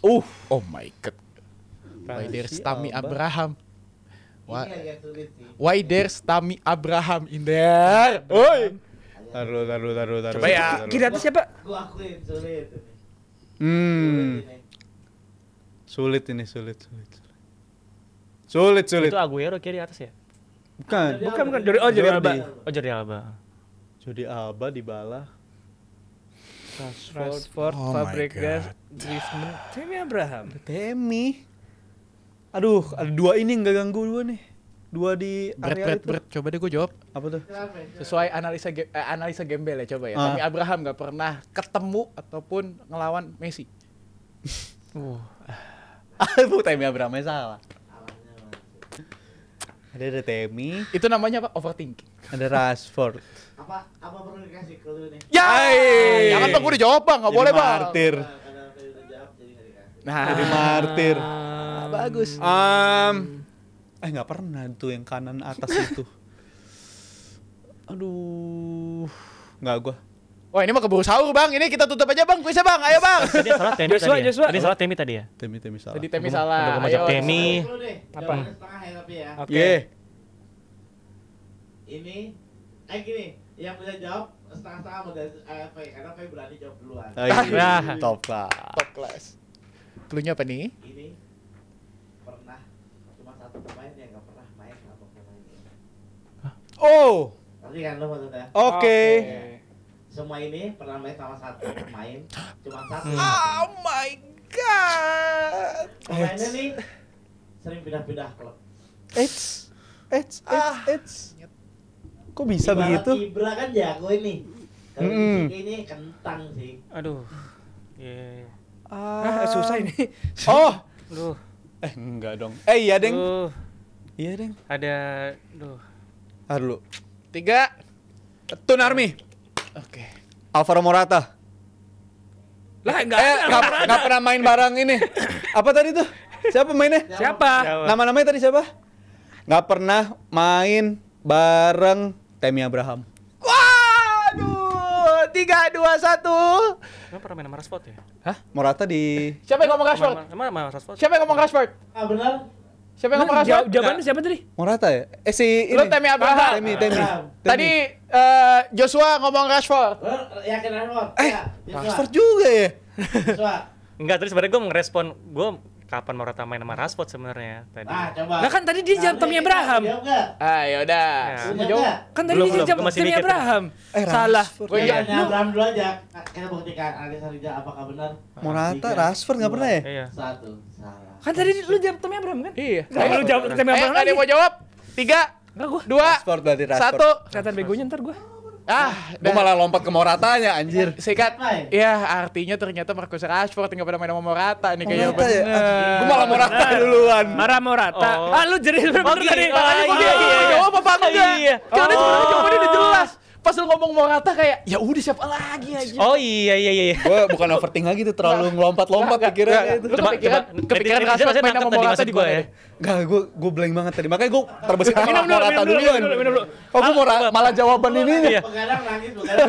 Oh my god. Why there's Tami Abraham? Ini agak sulit sih. Why there's Tami Abraham in there? Oi. Taruh. Coba ya. Kiri atas siapa? Gua akuin sulit ini. Sulit ini. Itu Aguero kiri atas ya? Bukan. Bukan. Jordi Alba. Oh Jordi Alba. Jordi Alba, Dybala. Rashford, Fabregas, Griezmann, Tammy Abraham. Temi. Aduh, ada dua ini nggak ganggu dua nih. Dua di area itu. Brett, coba deh gue jawab. Apa tuh? Sesuai analisa gembel ya coba ya. Tami Abraham gak pernah ketemu ataupun ngelawan Messi. Bu Temi Abrahamnya salah. Ada Temi, Itu namanya apa? Overthinking. ada Rashford. Apa perlu dikasih clue nih? Ya, jangan bang, gue udah jawab bang, gak boleh bang. Martir. Karena aku udah jawab jadi nggak dikasih. Nah, Jadi martir. bagus. Nggak pernah tuh yang kanan atas itu. Aduh, nggak gua. Wah ini mah keburu sahur bang, ini kita tutup aja bang, kuisnya bang, ayo bang. Tadi salah Temi Joshua, tadi. Joshua. Tadi salah Temi tadi ya. Temi salah. Tadi Temi salah. Udah gua Ayo. Temi. Dulu deh. Apa? Jawabannya setengah ya tapi ya. Oke. Ye. Ini gini, yang bisa jawab setengah-setengah sama dari Faye karena Faye berani jawab duluan. Nah. Top lah. Top class. Cluenya apa nih? Ini pernah cuma satu pemain yang nggak pernah main sama pemain ini. Oh, Ngerti kan lo maksudnya? oke. Semua ini pernah main sama satu pemain, cuma satu. Oh my god. Pemainnya nih sering pindah-pindah klub. It's. Kok bisa Ibarat begitu? Ibra kan jago ini. Kalau ini kentang sih. Aduh. Iya. Susah ini. Oh, Duh. enggak dong. Iya, Deng. Iya, Deng. Ada duh. Dulu. 3. Tunarmi. Oke. Alvaro Morata. Lah enggak. Nggak pernah main bareng ini. Apa tadi tuh? Siapa mainnya? Siapa? Nama-namanya tadi siapa? Nggak pernah main bareng Temi Abraham. Waduh, 3, 2, 1. Emang pernah main sama Rashford ya? Morata di. Siapa yang ngomong Rashford? Emang sama Rashford? Siapa yang ngomong Rashford? Ah benar? Siapa yang ngomong Rashford? Jawabannya siapa tadi? Morata ya? Si ini. Lu Temi Abraham. Temi. Tadi Joshua ngomong Rashford. Lo yakin Rashford? Ya, Joshua. Rashford juga ya? Joshua. Enggak, terus sebenarnya gue ngerespon, gue kapan Morata main sama Rashford sebenarnya tadi. coba. Nah kan tadi dia jawab Tammy Abraham. Yaudah. Mau jawab. Kan tadi dia jawab Tammy Abraham. Salah. Gue Abraham dulu aja. Kita buktikan Alex Rizal apakah benar? Morata, Rashford nggak pernah ya? Iya. 1 salah. Kan tadi lu jawab Tammy Abraham kan? Iya. Lu jawab Tammy Abraham Ada lagi. yang mau jawab? 3, Enggak gua. 2, Rashford berarti Rashford. 1. Kelihatan begonya ntar gua. Gue malah lompat ke Moratanya anjir. Sikat. Ya, artinya ternyata Marcus Rashford tinggal pada main sama Morata nih kayaknya Morata ya? bener. Gue malah Morata duluan. Morata. Oh. Lu jadi bener tadi. Makanya gue bingung jawab apa enggak. Iya. Karena sebenarnya jawabannya udah jelas. Pas lu ngomong Morata kayak, ya udah siapa lagi aja. Oh iya. Gue bukan overthink lagi tuh, terlalu ngelompat-lompat pikirannya itu. Lu kepikiran Rashford main sama Morata di mana? Enggak, gue blank banget tadi. Makanya gue terbesit sama Morata duluan. Oh, gue malah jawaban ini. Begadang nangis, begadang.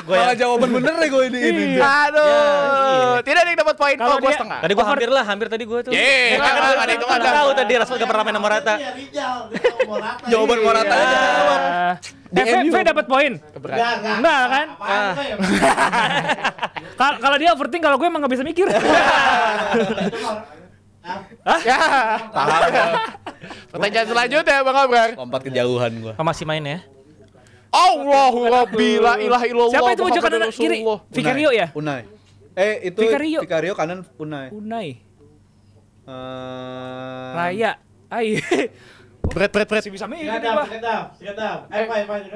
Malah jawaban bener deh gue ini. Aduh, tidak ada yang dapat poin. Kalau Oh, gua dia- setengah. Tadi gua hampir tadi gua tuh. Ada itu Nggak tahu tadi Rashford gak pernah main sama Morata. Iya, Rizal. Dia tahu Morata. Jawaban Morata aja jawab. V dapat poin. Enggak kan? Apaan tuh ya? Kalau dia overthink, kalau gue emang nggak bisa mikir. Ya. Pertanyaan selanjutnya Bang Abrar. Lompat kejauhan gue. Masih main ya? Allahu Rabbi la ilaha illallah. Siapa itu maju kanan Muhammadur kiri? Rasulullah. Vicario ya? Unai. Itu Vicario. Vicario kanan Unai. Unai. Eh, Raya. Ai. Bret. Masih bisa mikir nih, Pak. Sikadam.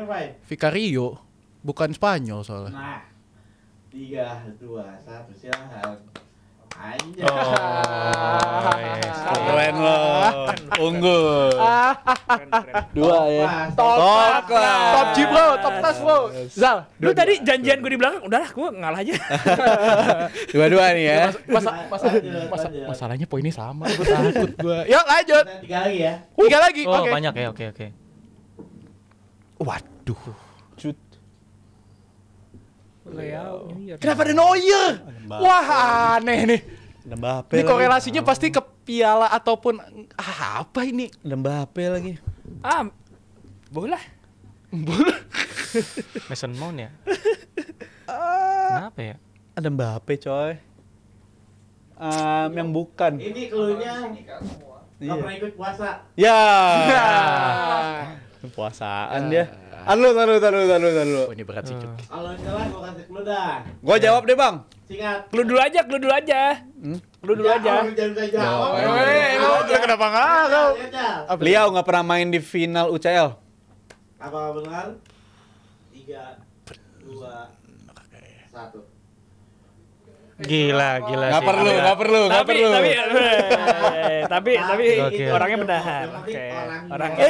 Pai. Vicario bukan Spanyol soalnya. Nah. 3, 2, 1, silakan. Anjay. Keren loh. Unggul. Dua ya. Top Top G bro, top tas bro. Zal, Lu tadi janjian gue di belakang, udahlah gue ngalah aja. Dua-dua nih ya. masalahnya poinnya sama, gue takut gue. Yuk lanjut. 3 lagi ya. 3 lagi. Oh, Oke. banyak ya. Oke. Waduh. Kenapa Ada Neuer? Wah, aneh nih. Mbappe. Ini korelasinya pasti ke piala ataupun apa ini? Mbappe lagi. Bola. Mason Mount ya? Kenapa ya? Ada Mbappe coy. Yang bukan. Ini cluenya Iya. nggak pernah ikut puasa. Ya. Puasaan dia. Taruh. Oh, ini berat sih, Cuk. Kalau salah gua kasih clue dah. Gua jawab deh, Bang. Singkat. Lu dulu aja. Lu dulu aja. Jangan bisa jawab. Lu kenapa ngarau? Liao nggak pernah main di final UCL. Apa benar? 3, 2, 1. Gila Nggak sih. perlu. Tapi Oke. orangnya benar. Oke. Orangnya.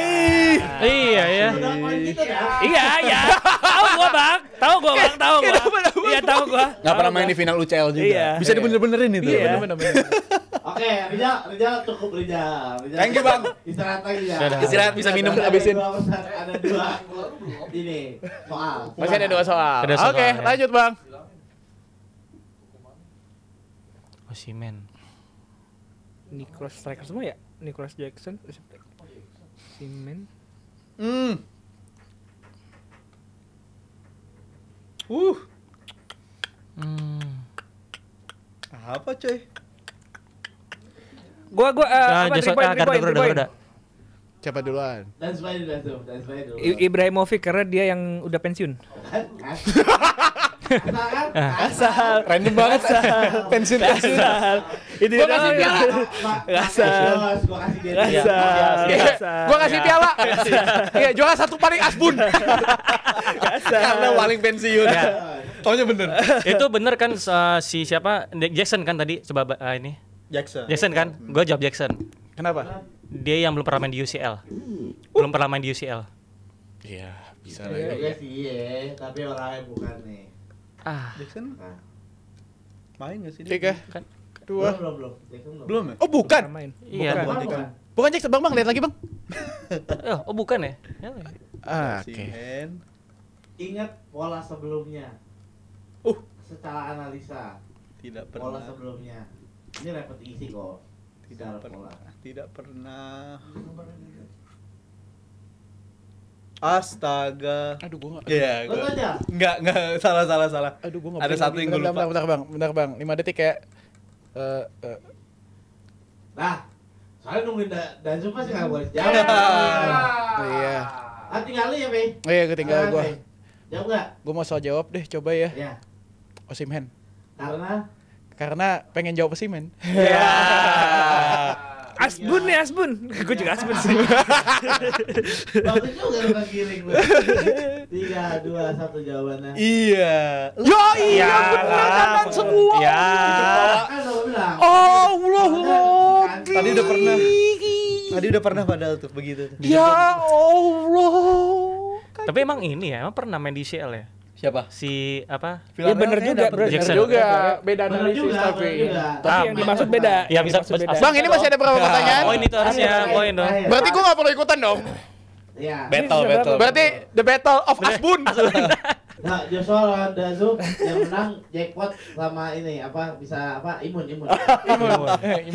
Iya ya. Udah poin gitu dah. Iya. Tahu gua, Bang. Iya, tahu gua. Nggak pernah main di final UCL juga. Iya. Bisa dibener-benerin itu. Iya. Bener-bener. Oke, Rizal cukup Rizal. Thank you, Bang. Istirahat lagi ya. Sudah. Istirahat bisa minum habisin. Ada 2 ini soal. Masih ada 2 soal. Ada soal, Oke, ya. lanjut, Bang. Osimhen. Nicholas striker semua ya? Nicholas Jackson, Osimhen. Apa coy? Gua apa, 3 poin. Garda. Siapa duluan? Dan Spider dulu. Ibrahimovic karena dia yang udah pensiun. Asal. Random banget. Pensiun. Itu Gua kasih piala. Asal. Gua kasih dia. Gua kasih piala. Iya, juara 1 paling asbun. Karena paling pensiun. Taunya bener. Itu bener kan si siapa? Jackson kan tadi sebab ini. Jackson kan? Gua jawab Jackson. Kenapa? Dia yang belum pernah main di UCL. Belum pernah main di UCL. Iya, bisa Iya juga sih ya, tapi orangnya bukan nih. Jackson Nah, main nggak sih? 3, Kan 2. Belum ya? Oh, bukan. iya. Bukan Jackson, Bang, lihat lagi, Bang. Oh, bukan ya? Oke. Ingat pola sebelumnya. Secara analisa Tidak pola pernah. sebelumnya. Ini repetisi kok. Secara pola. Tidak pernah. Astaga. Aduh, gua enggak. Iya, Betul aja. enggak salah. Aduh, gua enggak. Ada satu yang gua lupa. Bentar, Bang. 5 detik kayak Nah, soalnya nungguin Danzu pasti nggak boleh jawab. Iya. Tinggal lu ya, Be? Oh iya, ketinggalan gua. Jawab nggak? Gua mau soal jawab deh, coba ya. Iya. Osimhen. Karena pengen jawab Osimhen. Ya. Asbun nih, Asbun. Gue juga Asbun sih. bagus juga lu giring lu. 3, 2, 1 jawabannya. Iya. Yo iya, benar kan semua. Iya. Kan lo bilang. Allah. Tadi udah pernah padahal tuh begitu. Ya Allah. Tapi emang ini ya, emang pernah main di CL ya? Siapa? Si apa? Iya bener juga, Jackson. Juga beda Bener analisis juga, tapi. bener juga. Tapi yang dimaksud beda. Ya bisa beda. Bang, ini masih ada berapa pertanyaan? Oh ini tuh harusnya poin dong. Berarti gua enggak perlu ikutan dong. Iya. Battle. Berarti the battle of Asbun. Nah, Joshua lawan Danzu yang menang jackpot sama ini apa bisa apa imun.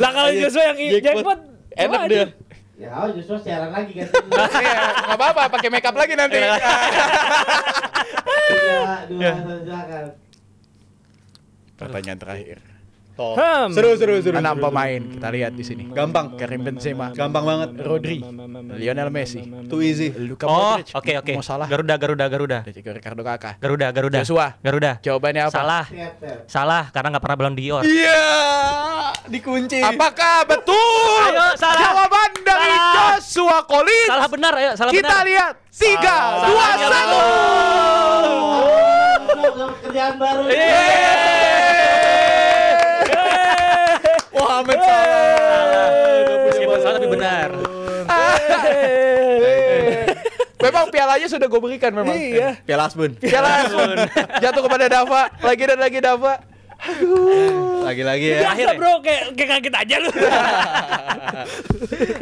Lah kalau Joshua yang jackpot Enak dia. Ya, Joshua siaran lagi kan. Iya, enggak apa-apa, pakai makeup lagi nanti. 3, 2, 1 silakan. Pertanyaan terakhir. Seru. 6 pemain kita lihat di sini. Gampang. Karim Benzema, Gampang banget. Rodri, Lionel Messi, Too easy. Luka Oh, Modric, oke. Mo Salah, Garuda. dan juga Ricardo Kakak. Garuda. Joshua, Garuda. jawabannya apa? Salah karena nggak pernah Ballon d'Or. Iya, dikunci. Apakah betul? Ayo, salah. Jawaban dari Salah. Joshua Collins. Salah benar, ayo salah Kita benar. lihat 3, 2, 1. Kerjaan baru. Wah, Ahmed salah. Meskipun salah tapi benar. Memang pialanya sudah gue berikan memang. Iya. Piala Asbun. Piala jatuh kepada Dava, lagi dan lagi Dava. Lagi-lagi ya. Biasa bro, kayak kaget aja lu.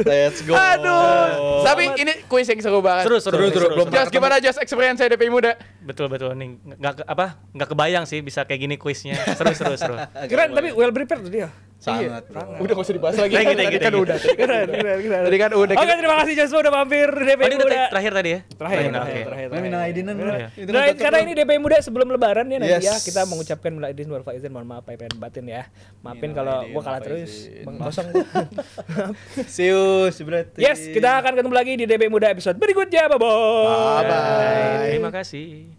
Let's go. Aduh. Tapi ini kuis yang seru banget. Seru. Belum Just gimana Just experience saya DPI muda? Betul nih nggak kebayang sih bisa kayak gini kuisnya. Seru. Keren tapi well prepared tuh dia. Sangat. Udah gak usah dibahas lagi. Thank you. Tadi kan udah. Keren. Tadi kan udah. Oke, terima kasih Joshua udah mampir DP Oh, ini udah Muda. terakhir tadi ya? Terakhir. Minal aidinan. Iya. Nah, karena ini DP Muda sebelum lebaran ya nanti Yes. ya, kita mengucapkan minal aidin wal faizin, mohon maaf lahir batin ya. Maafin kalau gua kalah terus, Bang kosong gua. See you, berarti. Yes, kita akan ketemu lagi di DP Muda episode berikutnya. Bye bye. Bye. Terima kasih.